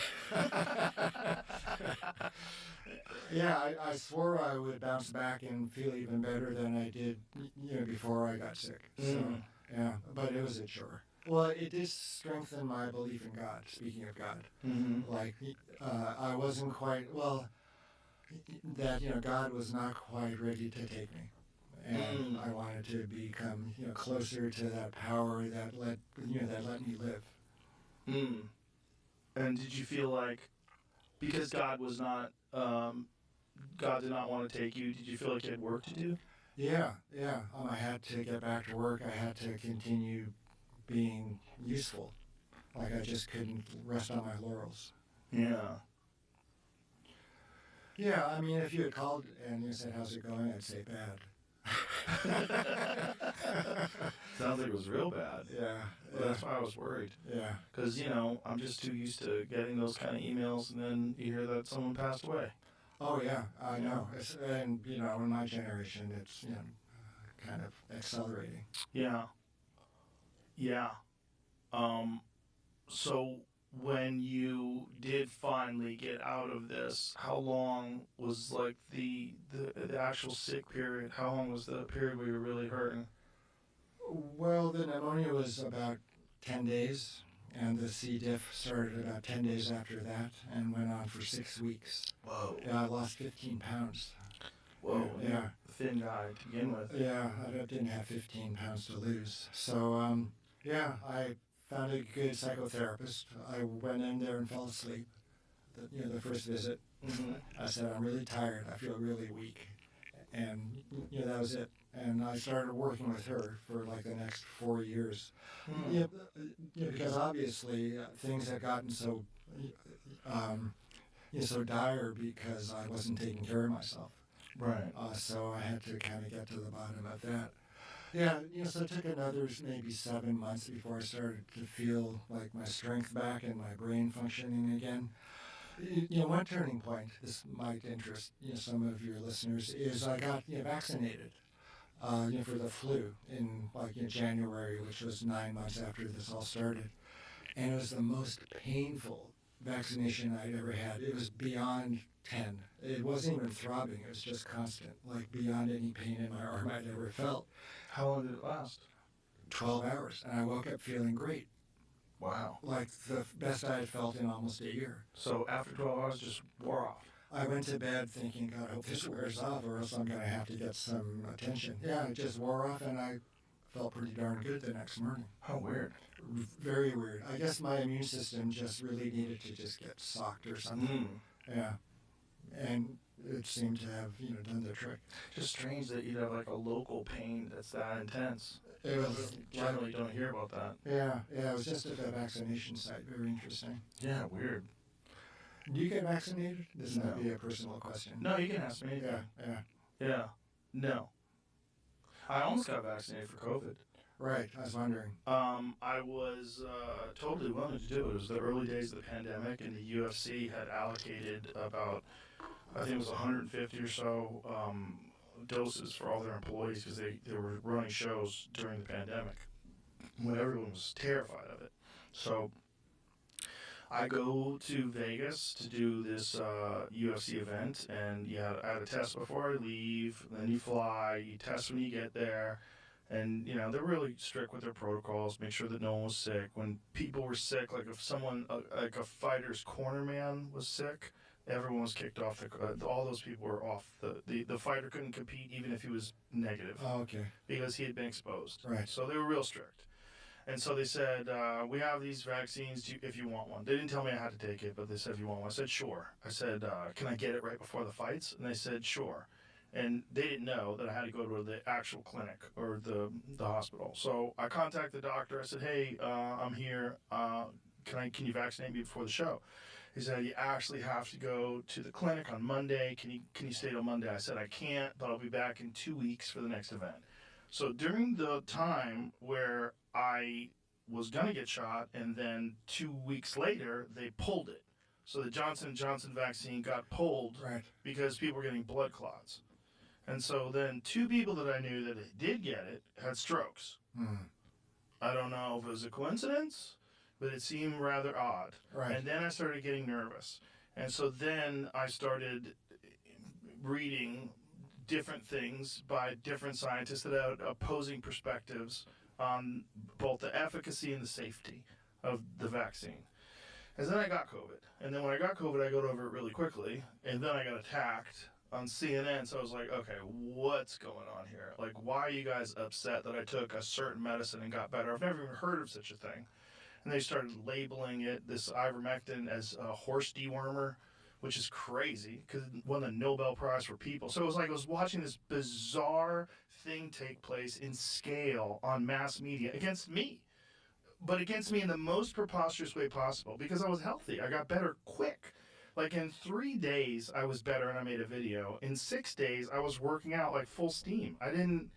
Speaker 1: Yeah, I swore I would bounce back and feel even better than I did, before I got sick. So, yeah, but it was a chore. Well, it did strengthen my belief in God, speaking of God.
Speaker 2: Mm-hmm.
Speaker 1: Like, I wasn't quite, that, God was not quite ready to take me. And I wanted to become, closer to that power that let me live.
Speaker 2: And did you feel like, because God was not, God did not want to take you, did you feel like you had work to do?
Speaker 1: Yeah. I had to get back to work. I had to continue being useful. Like I just couldn't rest on my laurels.
Speaker 2: Yeah.
Speaker 1: Yeah, I mean, if you had called and you said, "How's it going?" I'd say bad.
Speaker 2: Sounds like it was real bad.
Speaker 1: Yeah.
Speaker 2: Well, that's why I was worried.
Speaker 1: Yeah.
Speaker 2: Because, I'm just too used to getting those kind of emails, and then you hear that someone passed away.
Speaker 1: Oh, yeah, I know. And, in my generation, it's, kind of accelerating.
Speaker 2: Yeah. So when you did finally get out of this, how long was like the actual sick period? How long was the period where you were really hurting?
Speaker 1: Well, the pneumonia was about 10 days, and the C. diff started about 10 days after that and went on for 6 weeks.
Speaker 2: Whoa.
Speaker 1: Yeah, I lost 15 pounds.
Speaker 2: Whoa.
Speaker 1: Yeah.
Speaker 2: Thin guy to begin with.
Speaker 1: Yeah, I didn't have 15 pounds to lose. So, I found a good psychotherapist. I went in there and fell asleep. The first visit.
Speaker 2: Mm-hmm.
Speaker 1: I said, "I'm really tired. I feel really weak." And, that was it. And I started working with her for like the next 4 years. Because obviously things had gotten so, so dire because I wasn't taking care of myself.
Speaker 2: Right.
Speaker 1: So I had to kind of get to the bottom of that. Yeah, so it took another maybe 7 months before I started to feel like my strength back and my brain functioning again. One turning point, this might interest some of your listeners, is I got vaccinated for the flu in January, which was 9 months after this all started. And it was the most painful vaccination I'd ever had. It was beyond 10. It wasn't even throbbing. It was just constant, like beyond any pain in my arm I'd ever felt.
Speaker 2: How long did it last?
Speaker 1: 12 hours. And I woke up feeling great.
Speaker 2: Wow.
Speaker 1: Like the best I had felt in almost a year.
Speaker 2: So after 12 hours, just wore off?
Speaker 1: I went to bed thinking, God, I hope this wears off or else I'm going to have to get some attention. Yeah, it just wore off and I felt pretty darn good the next morning.
Speaker 2: How weird.
Speaker 1: Very weird. I guess my immune system just really needed to just get socked or something. Yeah. and it seemed to have done the trick.
Speaker 2: Just strange that you'd have like a local pain that's that intense.
Speaker 1: It was
Speaker 2: Generally, don't hear about that.
Speaker 1: yeah, it was just at a vaccination site. Very interesting.
Speaker 2: Yeah, weird.
Speaker 1: Do you get vaccinated? This
Speaker 2: No.
Speaker 1: might be a personal question.
Speaker 2: No, you can ask me.
Speaker 1: Yeah.
Speaker 2: No. I almost got vaccinated for COVID.
Speaker 1: Right. I was wondering.
Speaker 2: I was totally willing to do it. It was the early days of the pandemic, and the UFC had allocated about, I think it was 150 or so doses for all their employees because they were running shows during the pandemic when everyone was terrified of it. So I go to Vegas to do this UFC event, and I had a test before I leave. Then you fly, you test when you get there. And, they're really strict with their protocols, make sure that no one was sick. When people were sick, like if someone, like a fighter's corner man was sick, everyone was kicked off. All those people were off. The fighter couldn't compete even if he was negative.
Speaker 1: Oh, okay.
Speaker 2: Because he had been exposed.
Speaker 1: Right.
Speaker 2: So they were real strict. And so they said, we have these vaccines if you want one. They didn't tell me I had to take it, but they said, if you want one. I said, sure. I said, can I get it right before the fights? And they said, sure. And they didn't know that I had to go to the actual clinic or the hospital. So I contacted the doctor. I said, hey, I'm here. Can you vaccinate me before the show? He said, you actually have to go to the clinic on Monday. Can you stay till Monday? I said, I can't, but I'll be back in 2 weeks for the next event. So during the time where I was going to get shot, and then 2 weeks later, they pulled it. So the Johnson & Johnson vaccine got pulled because people were getting blood clots. And so then 2 people that I knew that did get it had strokes. I don't know if it was a coincidence, but it seemed rather odd.
Speaker 1: Right.
Speaker 2: And then I started getting nervous. And so then I started reading different things by different scientists that had opposing perspectives on both the efficacy and the safety of the vaccine. And then I got COVID. And then when I got COVID, I got over it really quickly. And then I got attacked on CNN. So I was like, okay, what's going on here? Like, why are you guys upset that I took a certain medicine and got better? I've never even heard of such a thing. And they started labeling it, this ivermectin, as a horse dewormer, which is crazy because it won the Nobel Prize for people. So it was like I was watching this bizarre thing take place in scale on mass media against me. But against me in the most preposterous way possible because I was healthy. I got better quick. Like in 3 days, I was better and I made a video. In 6 days, I was working out like full steam. I didn't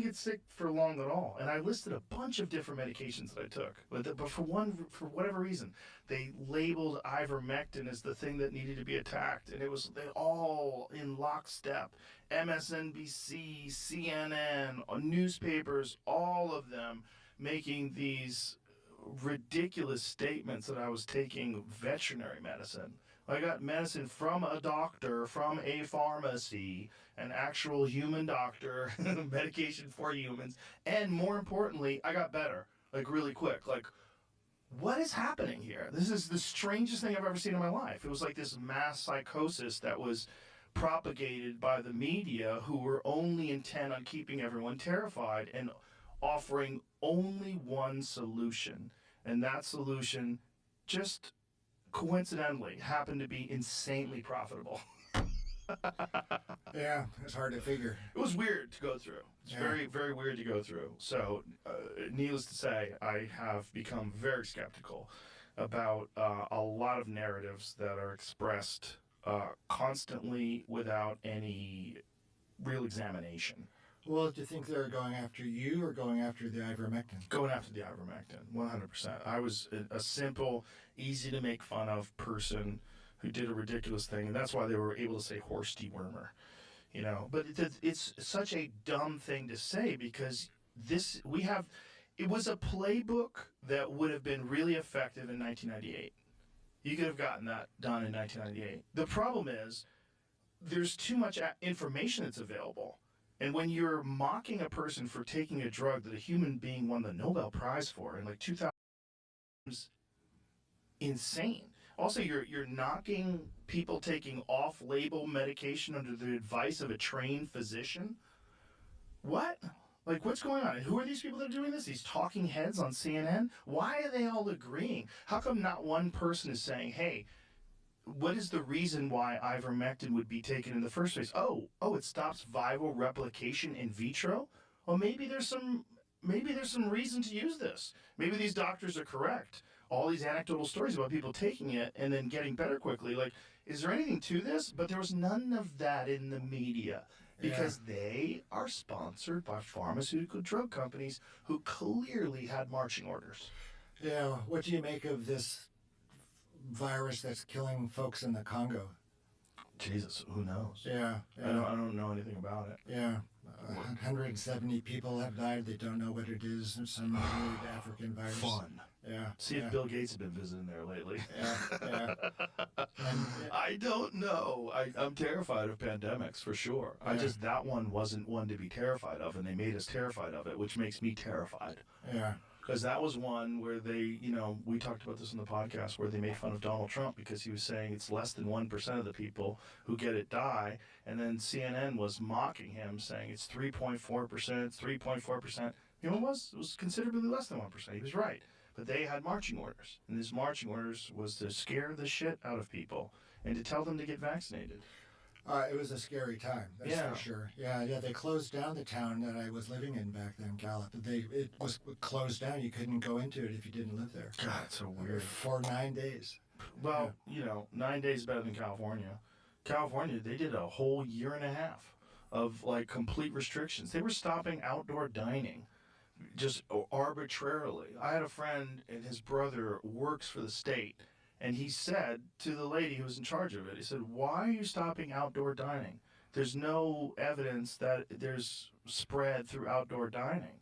Speaker 2: get sick for long at all. And I listed a bunch of different medications that I took. But for whatever reason, they labeled ivermectin as the thing that needed to be attacked. And they all in lockstep. MSNBC, CNN, newspapers, all of them making these ridiculous statements that I was taking veterinary medicine. I got medicine from a doctor, from a pharmacy, an actual human doctor, medication for humans, and more importantly, I got better, like really quick. Like, what is happening here? This is the strangest thing I've ever seen in my life. It was like this mass psychosis that was propagated by the media who were only intent on keeping everyone terrified and offering only one solution. And that solution just coincidentally happened to be insanely profitable.
Speaker 1: Yeah, it's hard to figure.
Speaker 2: It was weird to go through. It's very, very weird to go through. So, needless to say, I have become very skeptical about a lot of narratives that are expressed constantly without any real examination.
Speaker 1: Well, do you think they're going after you or going after the ivermectin?
Speaker 2: Going after the ivermectin, 100%. I was a simple, easy to make fun of person who did a ridiculous thing, and that's why they were able to say horse dewormer, But it's such a dumb thing to say because it was a playbook that would have been really effective in 1998. You could have gotten that done in 1998. The problem is there's too much information that's available. And when you're mocking a person for taking a drug that a human being won the Nobel Prize for in like 2000, it's insane. Also, you're knocking people taking off-label medication under the advice of a trained physician. What? Like, what's going on? And who are these people that are doing this? These talking heads on CNN? Why are they all agreeing? How come not one person is saying, hey, what is the reason why ivermectin would be taken in the first place? Oh, it stops viral replication in vitro. Well, maybe there's some reason to use this. Maybe these doctors are correct. All these anecdotal stories about people taking it and then getting better quickly. Like, is there anything to this? But there was none of that in the media because they are sponsored by pharmaceutical drug companies who clearly had marching orders.
Speaker 1: Yeah. What do you make of this virus that's killing folks in the Congo?
Speaker 2: Jesus, who knows?
Speaker 1: Yeah.
Speaker 2: I don't know anything about it.
Speaker 1: Yeah. 170 people have died. They don't know what it is. Some weird African virus.
Speaker 2: Fun.
Speaker 1: Yeah.
Speaker 2: See if Bill Gates has been visiting there lately.
Speaker 1: Yeah.
Speaker 2: I don't know. I'm terrified of pandemics for sure. That one wasn't one to be terrified of, and they made us terrified of it, which makes me terrified.
Speaker 1: Yeah.
Speaker 2: Because that was one where they, we talked about this in the podcast, where they made fun of Donald Trump because he was saying it's less than 1% of the people who get it die. And then CNN was mocking him, saying it's 3.4%, it's 3.4%. You know what it was? It was considerably less than 1%. He was right. But they had marching orders. And these marching orders was to scare the shit out of people and to tell them to get vaccinated.
Speaker 1: It was a scary time, that's for sure. Yeah, they closed down the town that I was living in back then, Gallup. It was closed down. You couldn't go into it if you didn't live there.
Speaker 2: God, it's so weird.
Speaker 1: For 9 days.
Speaker 2: Well, 9 days better than California. California, they did a whole year and a half of like complete restrictions. They were stopping outdoor dining just arbitrarily. I had a friend and his brother works for the state. And he said to the lady who was in charge of it, he said, "Why are you stopping outdoor dining? There's no evidence that there's spread through outdoor dining."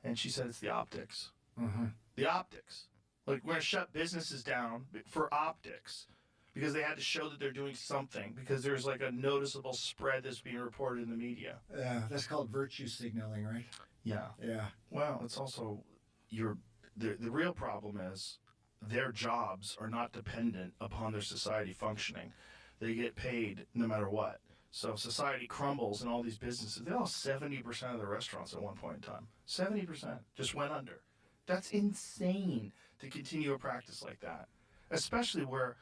Speaker 2: And she said, "It's the optics."
Speaker 1: Mm-hmm.
Speaker 2: The optics. Like, we're going to shut businesses down for optics because they had to show that they're doing something because there's like a noticeable spread that's being reported in the media.
Speaker 1: Yeah, that's called virtue signaling, right?
Speaker 2: Yeah.
Speaker 1: Yeah.
Speaker 2: Well, it's also the real problem is their jobs are not dependent upon their society functioning. They get paid no matter what. So if society crumbles and all these businesses, they lost 70% of their restaurants at one point in time. 70% just went under. That's insane to continue a practice like that. Especially where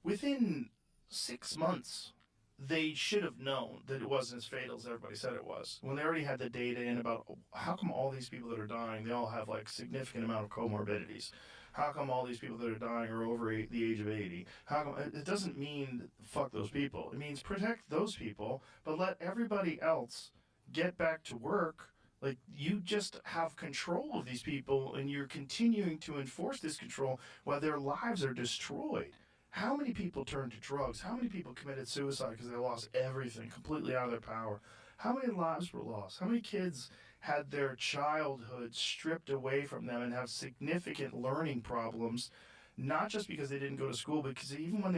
Speaker 2: within 6 months, they should have known that it wasn't as fatal as everybody said it was. When they already had the data in about how come all these people that are dying, they all have like significant amount of comorbidities. How come all these people that are dying are over the age of 80? How come? It doesn't mean fuck those people. It means protect those people, but let everybody else get back to work. Like, you just have control of these people, and you're continuing to enforce this control while their lives are destroyed. How many people turned to drugs? How many people committed suicide because they lost everything, completely out of their power? How many lives were lost? How many kids had their childhood stripped away from them and have significant learning problems, not just because they didn't go to school, but because even when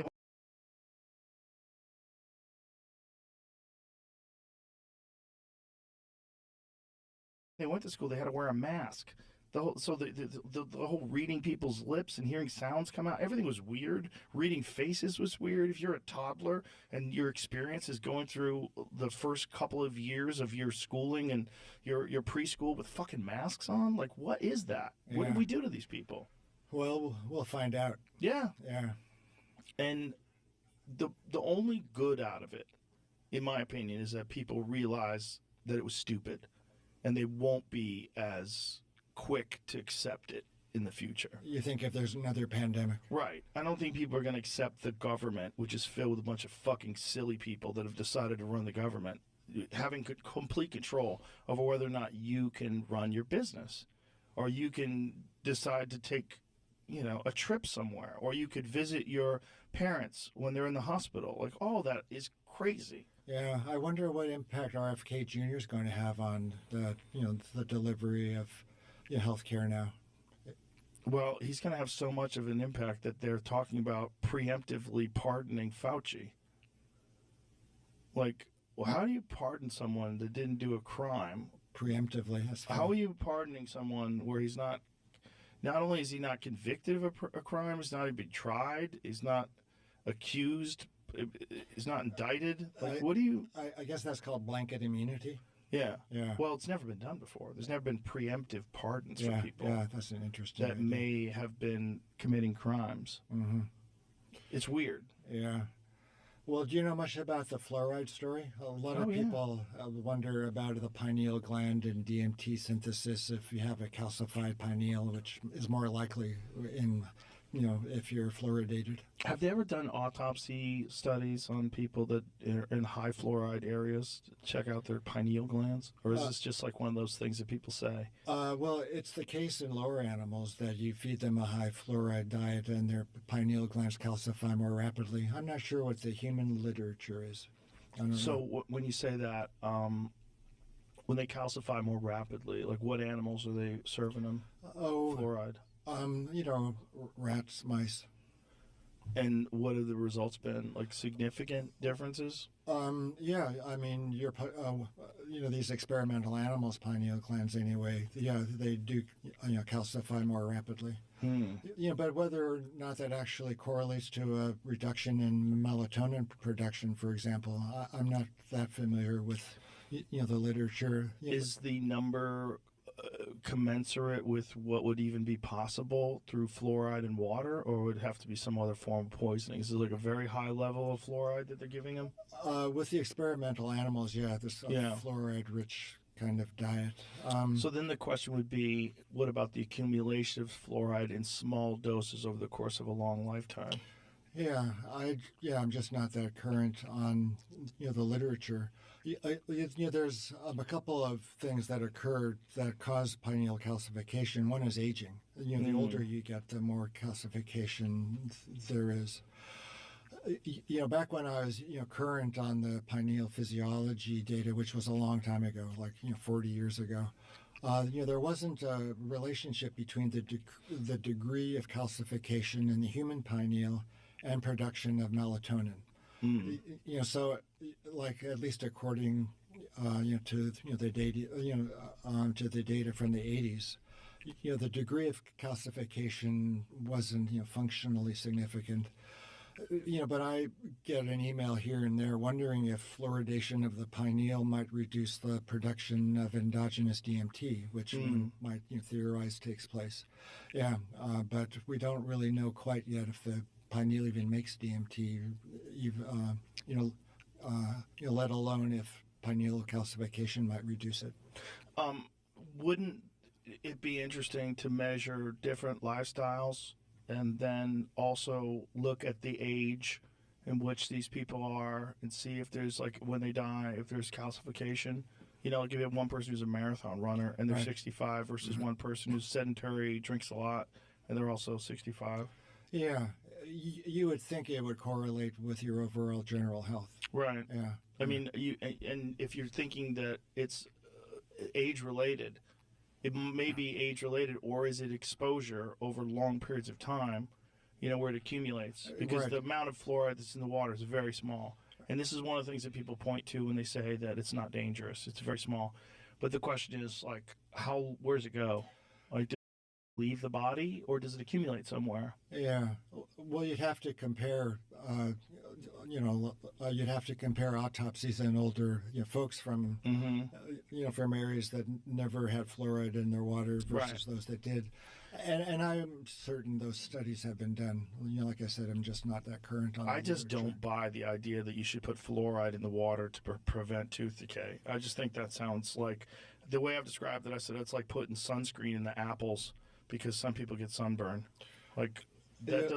Speaker 2: they went to school, they had to wear a mask. The whole reading people's lips and hearing sounds come out, everything was weird. Reading faces was weird. If you're a toddler and your experience is going through the first couple of years of your schooling and your preschool with fucking masks on, like, what is that?
Speaker 1: Yeah.
Speaker 2: What did we do to these people?
Speaker 1: Well, we'll find out.
Speaker 2: Yeah.
Speaker 1: Yeah.
Speaker 2: And the only good out of it, in my opinion, is that people realize that it was stupid and they won't be as quick to accept it in the future.
Speaker 1: You think if there's another pandemic?
Speaker 2: Right. I don't think people are going to accept the government, which is filled with a bunch of fucking silly people that have decided to run the government, having complete control over whether or not you can run your business, or you can decide to take, a trip somewhere, or you could visit your parents when they're in the hospital. Like, all that is crazy.
Speaker 1: Yeah, I wonder what impact RFK Jr. is going to have on the delivery of healthcare now.
Speaker 2: Well, he's going to have so much of an impact that they're talking about preemptively pardoning Fauci. Like, well, how do you pardon someone that didn't do a crime?
Speaker 1: Preemptively, that's fine.
Speaker 2: How are you pardoning someone where he's not only is he not convicted of a crime, he's not even tried, he's not accused, he's not indicted? Like, what do you...
Speaker 1: I guess that's called blanket immunity.
Speaker 2: Yeah.
Speaker 1: Yeah.
Speaker 2: Well, it's never been done before. There's never been preemptive pardons for people.
Speaker 1: Yeah, that's an interesting
Speaker 2: that
Speaker 1: idea.
Speaker 2: may have been committing crimes.
Speaker 1: Mm-hmm.
Speaker 2: It's weird.
Speaker 1: Yeah. Well, do you know much about the fluoride story? A lot
Speaker 2: Oh
Speaker 1: of
Speaker 2: yeah.
Speaker 1: people wonder about the pineal gland and DMT synthesis if you have a calcified pineal, which is more likely in, if you're fluoridated.
Speaker 2: Have they ever done autopsy studies on people that are in high fluoride areas to check out their pineal glands? Or is
Speaker 1: Uh,
Speaker 2: this just like one of those things that people say?
Speaker 1: well, it's the case in lower animals that you feed them a high fluoride diet and their pineal glands calcify more rapidly. I'm not sure what the human literature is. I don't
Speaker 2: So
Speaker 1: know.
Speaker 2: when you say that, when they calcify more rapidly, like what animals are they serving them
Speaker 1: Oh,
Speaker 2: fluoride?
Speaker 1: rats, mice.
Speaker 2: And what have the results been? Like significant differences?
Speaker 1: Yeah, I mean, these experimental animals, pineal glands anyway, yeah, they do, calcify more rapidly.
Speaker 2: Hmm.
Speaker 1: But whether or not that actually correlates to a reduction in melatonin production, for example, I'm not that familiar with, the literature.
Speaker 2: Is the number commensurate with what would even be possible through fluoride and water, or would it have to be some other form of poisoning? Is it like a very high level of fluoride that they're giving them?
Speaker 1: With the experimental animals, yeah, this
Speaker 2: Yeah.
Speaker 1: fluoride-rich kind of diet.
Speaker 2: So then the question would be, what about the accumulation of fluoride in small doses over the course of a long lifetime?
Speaker 1: I'm just not that current on the literature. There's a couple of things that occur that cause pineal calcification. One is aging. The older you get, the more calcification there is. Back when I was current on the pineal physiology data, which was a long time ago, like 40 years ago. There wasn't a relationship between the degree of calcification in the human pineal and production of melatonin.
Speaker 2: Mm.
Speaker 1: So like at least according to the data to the data from the 80s, the degree of calcification wasn't functionally significant. But I get an email here and there wondering if fluoridation of the pineal might reduce the production of endogenous DMT, which one might theorize takes place. Yeah, but we don't really know quite yet if the pineal even makes DMT, let alone if pineal calcification might reduce it.
Speaker 2: Um, wouldn't it be interesting to measure different lifestyles and then also look at the age in which these people are and see if there's, like, when they die, if there's calcification? Like if you have one person who's a marathon runner and they're
Speaker 1: Right.
Speaker 2: 65 versus one person who's sedentary, drinks a lot, and they're also 65.
Speaker 1: Yeah, you would think it would correlate with your overall general health.
Speaker 2: Right.
Speaker 1: Yeah.
Speaker 2: I mean, and if you're thinking that it's age related, it may be age related, or is it exposure over long periods of time, where it accumulates? Because
Speaker 1: Right.
Speaker 2: the amount of fluoride that's in the water is very small. And this is one of the things that people point to when they say that it's not dangerous. It's very small. But the question is, like, where does it go? Like, does it leave the body, or does it accumulate somewhere?
Speaker 1: Yeah. Well, you'd have to compare. You'd have to compare autopsies in older folks from from areas that never had fluoride in their water versus those that did. And I'm certain those studies have been done. Like I said, I'm just not that current on.
Speaker 2: I
Speaker 1: the
Speaker 2: just
Speaker 1: literature.
Speaker 2: don't buy the idea that you should put fluoride in the water to prevent tooth decay. I just think that sounds like, the way I've described it, I said it's like putting sunscreen in the apples because some people get sunburn. Like, that
Speaker 1: Yeah.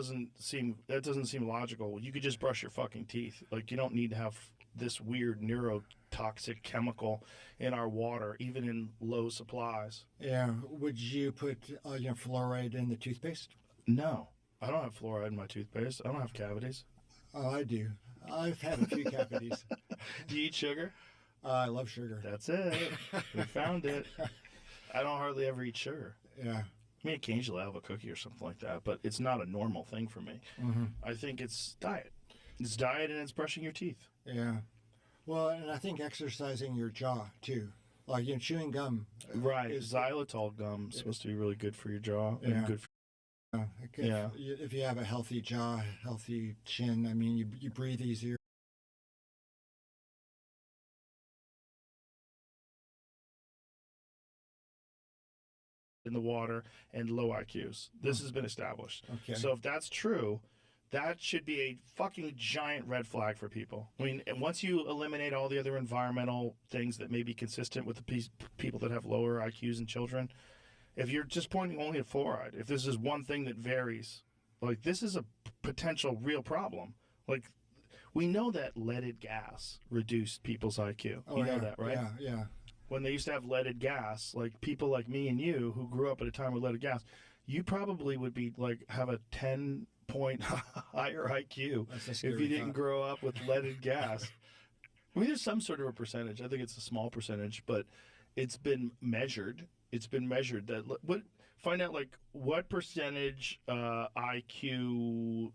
Speaker 2: doesn't seem logical. You could just brush your fucking teeth. Like, you don't need to have this weird neurotoxic chemical in our water, even in low supplies.
Speaker 1: Yeah. Would you put fluoride in the toothpaste?
Speaker 2: No, I don't have fluoride in my toothpaste. I don't have cavities.
Speaker 1: Oh, I do. I've had a few cavities.
Speaker 2: Do you eat sugar?
Speaker 1: I love sugar.
Speaker 2: That's it. We found it. I don't hardly ever eat sugar.
Speaker 1: Yeah.
Speaker 2: I mean, occasionally I'll have a cookie or something like that, but it's not a normal thing for me.
Speaker 1: Mm-hmm.
Speaker 2: I think it's diet. It's diet and it's brushing your teeth.
Speaker 1: Yeah. Well, and I think exercising your jaw too, like chewing gum.
Speaker 2: Right.
Speaker 1: Is,
Speaker 2: Xylitol gum is supposed to be really good for your jaw
Speaker 1: Yeah.
Speaker 2: and good for
Speaker 1: if you have a healthy jaw, healthy chin, I mean, you breathe easier.
Speaker 2: in the water and low IQs. This has been established.
Speaker 1: Okay.
Speaker 2: So if that's true, That should be a fucking giant red flag for people. I mean, and once you eliminate all the other environmental things that may be consistent with the people that have lower IQs and children, if you're just pointing only at fluoride, if this is one thing that varies, like this is a potential real problem. Like we know that leaded gas reduced people's IQ.
Speaker 1: Oh,
Speaker 2: You know
Speaker 1: yeah,
Speaker 2: that, right?
Speaker 1: Yeah.
Speaker 2: When they used to have leaded gas, like people like me and you who grew up at a time with leaded gas, you probably would be like have a 10-point higher IQ
Speaker 1: That's a
Speaker 2: if
Speaker 1: scary
Speaker 2: you didn't
Speaker 1: thought.
Speaker 2: grow up with leaded gas. I mean, there's some sort of a percentage. I think it's a small percentage, but it's been measured. It's been measured that find out like what percentage IQ,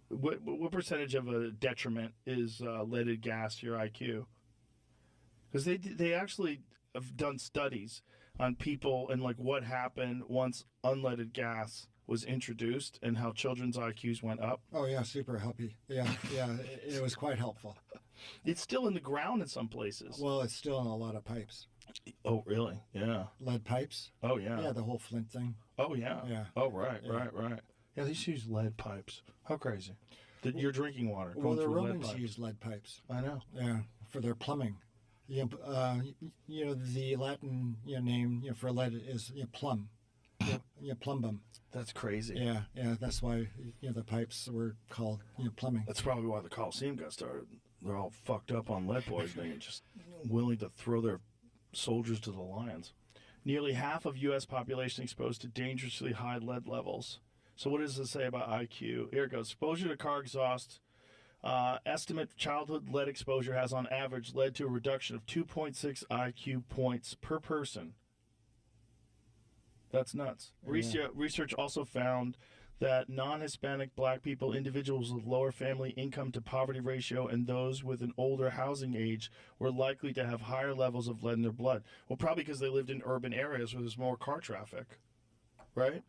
Speaker 2: what percentage of a detriment is leaded gas to your IQ? Because they actually have done studies on people and like what happened once unleaded gas was introduced and how children's IQs went up.
Speaker 1: Oh, yeah, super healthy. Yeah, it was quite helpful.
Speaker 2: It's still in the ground in some places.
Speaker 1: Well, it's still in a lot of pipes.
Speaker 2: Oh, really? Yeah.
Speaker 1: Lead pipes.
Speaker 2: Oh, yeah.
Speaker 1: Yeah, the whole Flint thing.
Speaker 2: Oh, yeah.
Speaker 1: Yeah.
Speaker 2: Oh, right.
Speaker 1: Yeah.
Speaker 2: Yeah, they used to use lead pipes. How crazy. Your drinking water
Speaker 1: Well,
Speaker 2: going
Speaker 1: the
Speaker 2: through lead
Speaker 1: Romans
Speaker 2: pipes.
Speaker 1: used lead pipes.
Speaker 2: I know.
Speaker 1: Yeah, for their plumbing. The Latin name for lead is plum. Plumbum.
Speaker 2: That's crazy.
Speaker 1: Yeah, that's why the pipes were called plumbing.
Speaker 2: That's probably why the Colosseum got started. They're all fucked up on lead poisoning and just willing to throw their soldiers to the lions. Nearly half of U.S. population exposed to dangerously high lead levels. So what does this say about IQ? Here it goes. Exposure to car exhaust. Estimate childhood lead exposure has on average led to a reduction of 2.6 IQ points per person. That's nuts.
Speaker 1: Yeah.
Speaker 2: Research also found that non-Hispanic black people, individuals with lower family income to poverty ratio, and those with an older housing age were likely to have higher levels of lead in their blood. Well, probably because they lived in urban areas where there's more car traffic, right?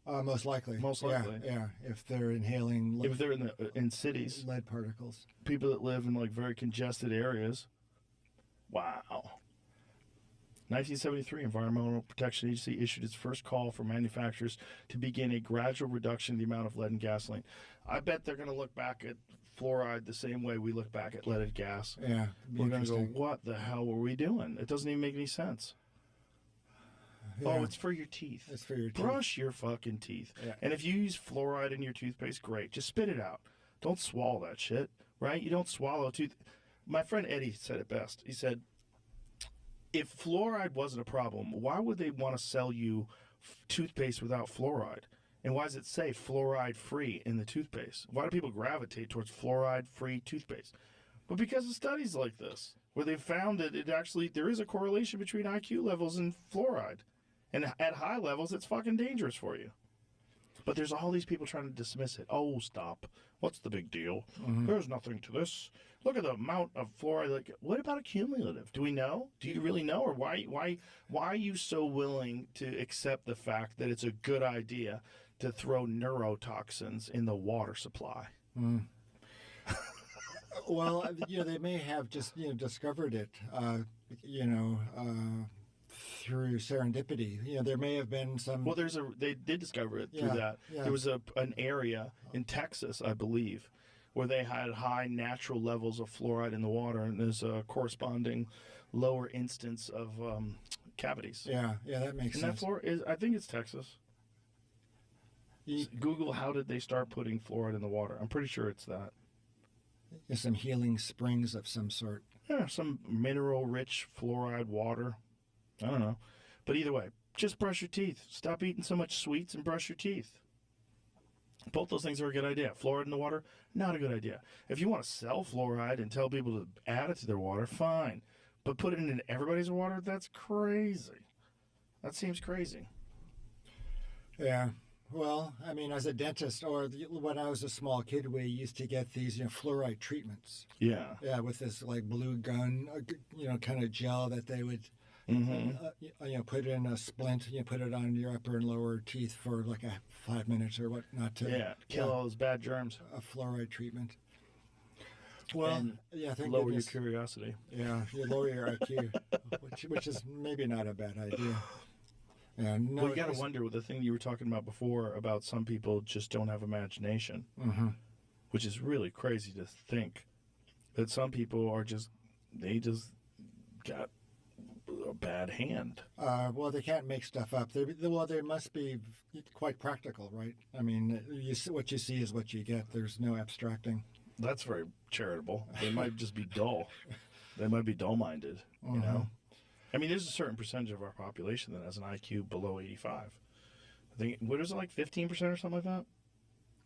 Speaker 1: Most likely.
Speaker 2: Most likely.
Speaker 1: Yeah. If they're inhaling
Speaker 2: If they're in cities,
Speaker 1: lead particles.
Speaker 2: people that live in like very congested areas. Wow. 1973, Environmental Protection Agency issued its first call for manufacturers to begin a gradual reduction in the amount of lead in gasoline. I bet they're going to look back at fluoride the same way we look back at leaded gas.
Speaker 1: Yeah.
Speaker 2: We're going to go, what the hell were we doing? It doesn't even make any sense.
Speaker 1: Yeah.
Speaker 2: Oh, it's for your teeth.
Speaker 1: It's for your teeth.
Speaker 2: Brush your fucking teeth.
Speaker 1: Yeah.
Speaker 2: And if you use fluoride in your toothpaste, great. Just spit it out. Don't swallow that shit, right? You don't swallow tooth. My friend Eddie said it best. He said, if fluoride wasn't a problem, why would they want to sell you toothpaste without fluoride? And why does it say fluoride-free in the toothpaste? Why do people gravitate towards fluoride-free toothpaste? But because of studies like this, where they found that there is a correlation between IQ levels and fluoride. And at high levels, it's fucking dangerous for you. But there's all these people trying to dismiss it. Oh, stop. What's the big deal?
Speaker 1: Mm-hmm.
Speaker 2: There's nothing to this. Look at the amount of fluoride. Like, what about a cumulative? Do we know? Do you really know? Or why are you so willing to accept the fact that it's a good idea to throw neurotoxins in the water supply?
Speaker 1: Well, they may have just discovered it, through serendipity. There may have been some.
Speaker 2: Well, they did discover it through
Speaker 1: Yeah,
Speaker 2: that.
Speaker 1: yeah.
Speaker 2: There was an area in Texas, I believe, where they had high natural levels of fluoride in the water, and there's a corresponding lower instance of cavities.
Speaker 1: Yeah, that makes
Speaker 2: And that
Speaker 1: sense.
Speaker 2: I think it's Texas. Google how did they start putting fluoride in the water. I'm pretty sure it's that.
Speaker 1: There's some healing springs of some sort.
Speaker 2: Yeah, some mineral-rich fluoride water. I don't know. But either way, just brush your teeth. Stop eating so much sweets and brush your teeth. Both those things are a good idea. Fluoride in the water, not a good idea. If you want to sell fluoride and tell people to add it to their water, fine. But put it in everybody's water, that's crazy. That seems crazy.
Speaker 1: Yeah. Well, I mean, as a dentist, or when I was a small kid, we used to get these, fluoride treatments.
Speaker 2: Yeah.
Speaker 1: Yeah, with this like blue gun, kind of gel that they would, put in a splint. Put it on your upper and lower teeth for like 5 minutes or whatnot to
Speaker 2: Kill all those bad germs.
Speaker 1: a fluoride treatment. Well,
Speaker 2: And
Speaker 1: thank
Speaker 2: lower
Speaker 1: goodness.
Speaker 2: your curiosity.
Speaker 1: Yeah, you lower your IQ, which is maybe not a bad idea. And no,
Speaker 2: Well, you got to wonder with the thing you were talking about before about some people just don't have imagination, which is really crazy to think that some people are they just got a bad hand.
Speaker 1: well, they can't make stuff up. They must be quite practical, right? I mean, what you see is what you get. There's no abstracting.
Speaker 2: That's very charitable. They might just be dull. They might be dull-minded, you know? I mean, there's a certain percentage of our population that has an IQ below 85. I think, what is it, like 15% or something like that?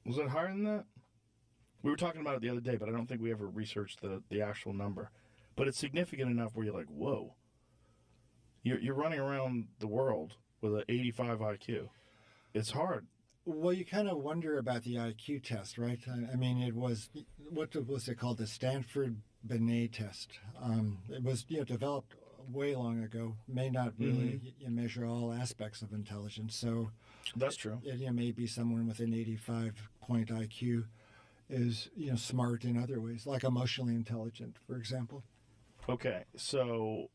Speaker 2: Was it higher than that? We were talking about it the other day, but I don't think we ever researched the actual number. But it's significant enough where you're like, whoa. You're running around the world with an 85 IQ. It's hard.
Speaker 1: Well, you kind of wonder about the IQ test, right? I mean, it was, what was it called? The Stanford Binet test. It was developed way long ago. May not really measure all aspects of intelligence. So
Speaker 2: that's true.
Speaker 1: Maybe someone with an 85-point IQ is smart in other ways, like emotionally intelligent, for example.
Speaker 2: Okay, so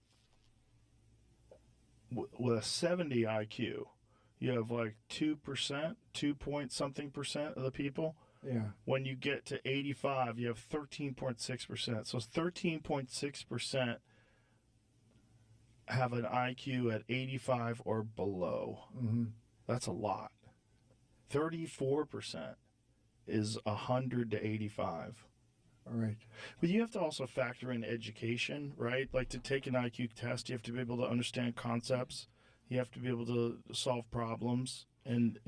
Speaker 2: with a 70 IQ, you have like 2%, 2 point something percent of the people.
Speaker 1: Yeah.
Speaker 2: When you get to 85, you have 13.6%. So 13.6% have an IQ at 85 or below. That's a lot. 34% is 100 to 85.
Speaker 1: All right.
Speaker 2: But you have to also factor in education, right? Like to take an IQ test, you have to be able to understand concepts. You have to be able to solve problems. And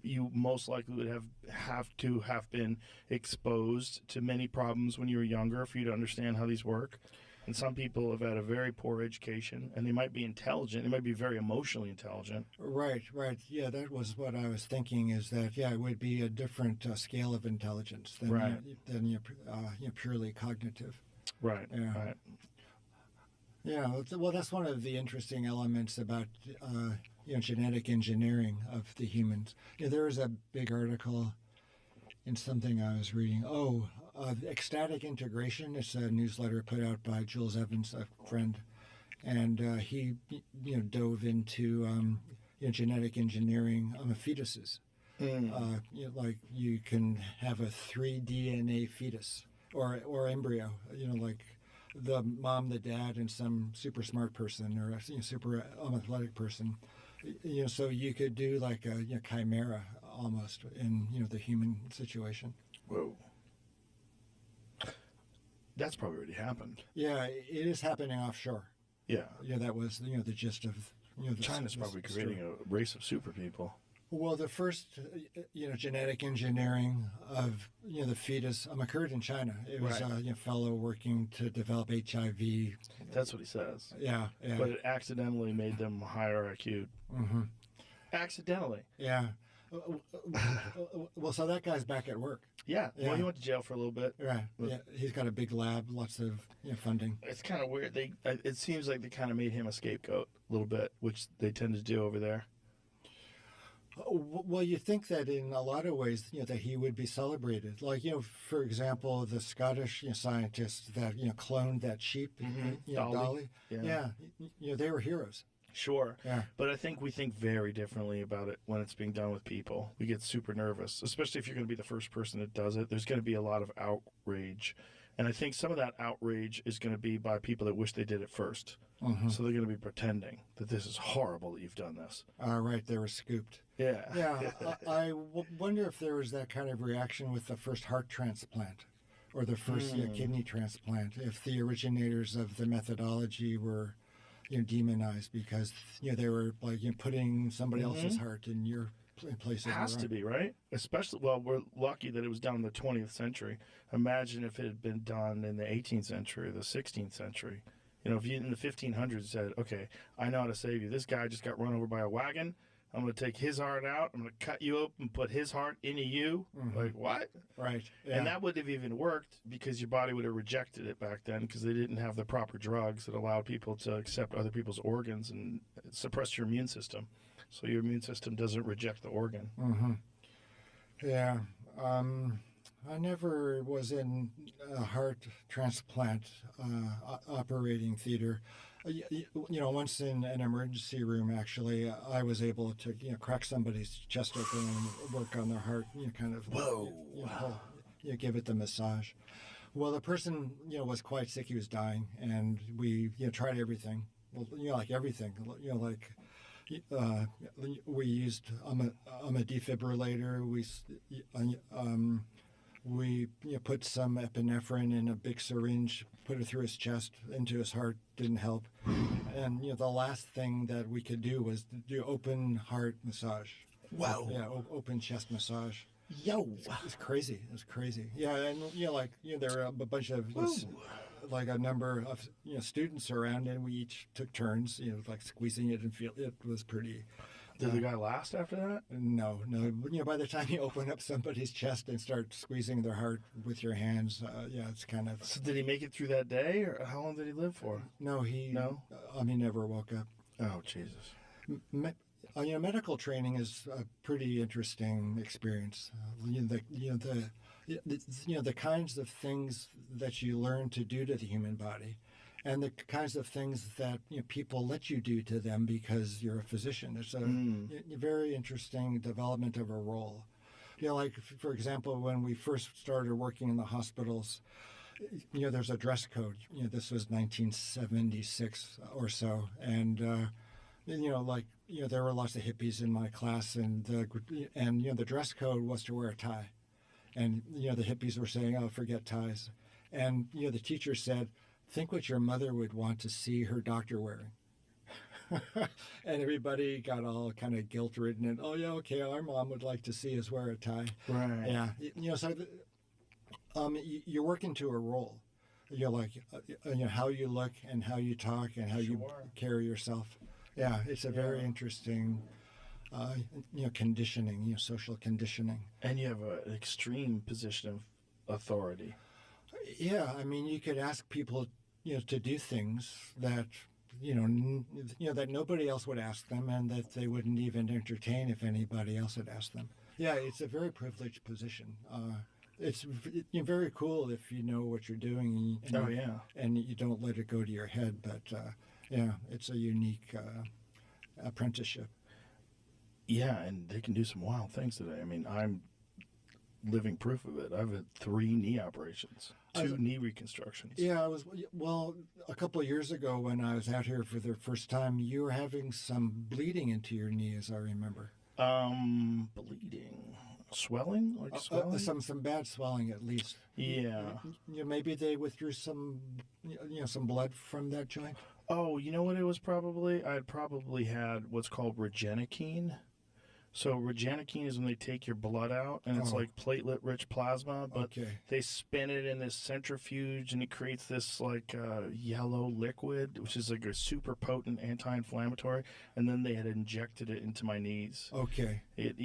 Speaker 2: you most likely would have to have been exposed to many problems when you were younger for you to understand how these work. And some people have had a very poor education, and they might be intelligent. They might be very emotionally intelligent.
Speaker 1: Right. Yeah, that was what I was thinking. Is that it would be a different scale of intelligence than purely cognitive.
Speaker 2: Right.
Speaker 1: Yeah.
Speaker 2: Right.
Speaker 1: Yeah. Well, that's one of the interesting elements about genetic engineering of the humans. There was a big article in something I was reading. Ecstatic Integration. It's a newsletter put out by Jules Evans, a friend, and he dove into genetic engineering of fetuses. Like you can have a 3 DNA fetus or embryo. Like the mom, the dad, and some super smart person or a super athletic person. So you could do like a chimera almost in the human situation.
Speaker 2: Whoa. That's probably already happened.
Speaker 1: Yeah, it is happening offshore.
Speaker 2: Yeah.
Speaker 1: Yeah, that was the gist of
Speaker 2: China's probably creating a race of super people.
Speaker 1: Well, the first genetic engineering of the fetus occurred in China. It was a fellow working to develop HIV.
Speaker 2: That's what he says.
Speaker 1: Yeah.
Speaker 2: But it accidentally made them higher IQ. Accidentally.
Speaker 1: Yeah. Well, so that guy's back at work.
Speaker 2: Yeah. Well, he went to jail for a little bit.
Speaker 1: Right. Yeah. He's got a big lab, lots of funding.
Speaker 2: It's kind of weird. It seems like they kind of made him a scapegoat a little bit, which they tend to do over there.
Speaker 1: Well, you think that in a lot of ways, that he would be celebrated. Like, for example, the Scottish scientists that cloned that sheep, Dolly. Yeah. They were heroes.
Speaker 2: Sure.
Speaker 1: Yeah.
Speaker 2: But I think we think very differently about it when it's being done with people. We get super nervous, especially if you're going to be the first person that does it. There's going to be a lot of outrage. And I think some of that outrage is going to be by people that wish they did it first. So they're going to be pretending that this is horrible that you've done this.
Speaker 1: Right. They were scooped.
Speaker 2: Yeah.
Speaker 1: Yeah. I wonder if there was that kind of reaction with the first heart transplant or the first kidney transplant, if the originators of the methodology were demonized because they were like putting somebody else's heart in your place.
Speaker 2: It has to be, right? Especially, well, we're lucky that it was done in the 20th century. Imagine if it had been done in the 18th century or the 16th century. If you in the 1500s said, okay, I know how to save you. This guy just got run over by a wagon. I'm going to take his heart out. I'm going to cut you open and put his heart into you. Like, what?
Speaker 1: Right. Yeah.
Speaker 2: And that would have even worked because your body would have rejected it back then because they didn't have the proper drugs that allowed people to accept other people's organs and suppress your immune system. So your immune system doesn't reject the organ.
Speaker 1: Yeah. I never was in a heart transplant operating theater. Once in an emergency room, actually, I was able to, crack somebody's chest open and work on their heart, kind of,
Speaker 2: Whoa.
Speaker 1: give it the massage. Well, the person, was quite sick. He was dying, and we, tried everything. Well, like everything, uh, we used a defibrillator. We put some epinephrine in a big syringe, put it through his chest, into his heart. Didn't help. And the last thing that we could do was do open heart massage.
Speaker 2: Wow.
Speaker 1: Yeah, open chest massage.
Speaker 2: Yo.
Speaker 1: It's crazy. It's crazy. Yeah, and there were a bunch of like a number of students around, and we each took turns, like squeezing it and feel it was pretty.
Speaker 2: Did the guy last after that?
Speaker 1: No. By the time you open up somebody's chest and start squeezing their heart with your hands, it's kind of.
Speaker 2: So did he make it through that day, or how long did he live for?
Speaker 1: No, he never woke up.
Speaker 2: Oh, Jesus.
Speaker 1: Medical training is a pretty interesting experience. The kinds of things that you learn to do to the human body, and the kinds of things that people let you do to them because you're a physician. It's a very interesting development of a role. Like, for example, when we first started working in the hospitals, there's a dress code. This was 1976 or so, and there were lots of hippies in my class, and the dress code was to wear a tie, and the hippies were saying, "Oh, forget ties," and the teacher said, "Think what your mother would want to see her doctor wearing." And everybody got all kind of guilt-ridden, and okay, our mom would like to see us wear a tie.
Speaker 2: Right.
Speaker 1: Yeah, so you're working to a role. How you look and how you talk and how you carry yourself. Yeah, it's a very interesting, conditioning, social conditioning.
Speaker 2: And you have an extreme position of authority.
Speaker 1: Yeah, I mean, you could ask people, to do things that, that nobody else would ask them, and that they wouldn't even entertain if anybody else had asked them. Yeah, it's a very privileged position. It's very cool if you know what you're doing. And you don't let it go to your head, but. It's a unique apprenticeship.
Speaker 2: Yeah, and they can do some wild things today. I mean, I'm living proof of it. I've had 3 knee operations, 2 knee reconstructions.
Speaker 1: Yeah, a couple of years ago when I was out here for the first time, you were having some bleeding into your knee, as I remember.
Speaker 2: Bleeding. Swelling? Like swelling?
Speaker 1: Some bad swelling, at least.
Speaker 2: Yeah.
Speaker 1: Maybe they withdrew some blood from that joint.
Speaker 2: Oh, you know what it was probably? I probably had what's called regenikine. So regenikine is when they take your blood out, and it's like platelet-rich plasma, but they spin it in this centrifuge, and it creates this like yellow liquid, which is like a super potent anti-inflammatory, and then they had injected it into my knees.
Speaker 1: Okay.
Speaker 2: It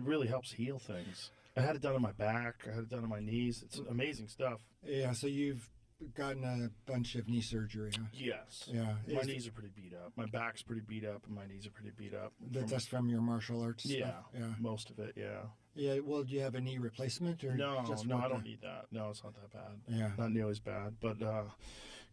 Speaker 2: really helps heal things. I had it done on my back. I had it done on my knees. It's amazing stuff.
Speaker 1: Yeah, so you've gotten a bunch of knee surgery, huh?
Speaker 2: Yes.
Speaker 1: Yeah.
Speaker 2: My knees are pretty beat up. My back's pretty beat up, and my knees are pretty beat up.
Speaker 1: That's from your martial arts stuff?
Speaker 2: Yeah. Most of it, yeah.
Speaker 1: Yeah, well, do you have a knee replacement? Or
Speaker 2: No,
Speaker 1: just
Speaker 2: I don't need that. No, it's not that bad.
Speaker 1: Yeah.
Speaker 2: Not nearly as bad. But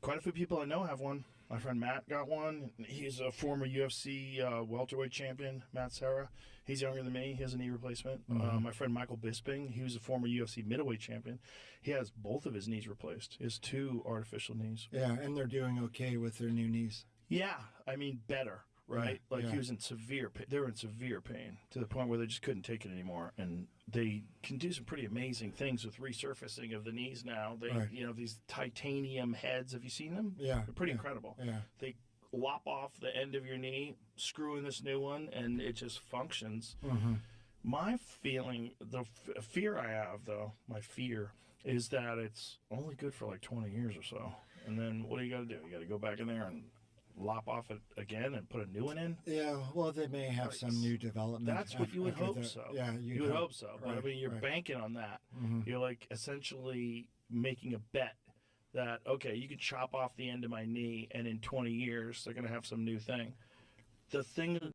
Speaker 2: quite a few people I know have one. My friend Matt got one. He's a former UFC welterweight champion, Matt Serra. He's younger than me. He has a knee replacement.
Speaker 1: Mm-hmm.
Speaker 2: My friend Michael Bisping, he was a former UFC middleweight champion. He has both of his knees replaced. He has 2 artificial knees.
Speaker 1: Yeah, and they're doing okay with their new knees.
Speaker 2: Yeah, I mean, better, right?
Speaker 1: Yeah,
Speaker 2: he was in severe pain. They were in severe pain to the point where they just couldn't take it anymore. And they can do some pretty amazing things with resurfacing of the knees now. They, these titanium heads. Have you seen them?
Speaker 1: Yeah.
Speaker 2: They're pretty incredible.
Speaker 1: Yeah.
Speaker 2: They lop off the end of your knee, screw in this new one, and it just functions.
Speaker 1: Mm-hmm.
Speaker 2: My feeling, the fear I have, though, my fear is that it's only good for like 20 years or so. And then what do you got to do? You got to go back in there and lop off it again and put a new one in?
Speaker 1: Yeah, well, they may have some new development.
Speaker 2: That's what you would hope so.
Speaker 1: Yeah,
Speaker 2: you would hope so. But
Speaker 1: right,
Speaker 2: I mean, you're banking on that.
Speaker 1: Mm-hmm.
Speaker 2: You're like essentially making a bet that, okay, you can chop off the end of my knee and in 20 years they're going to have some new thing. The thing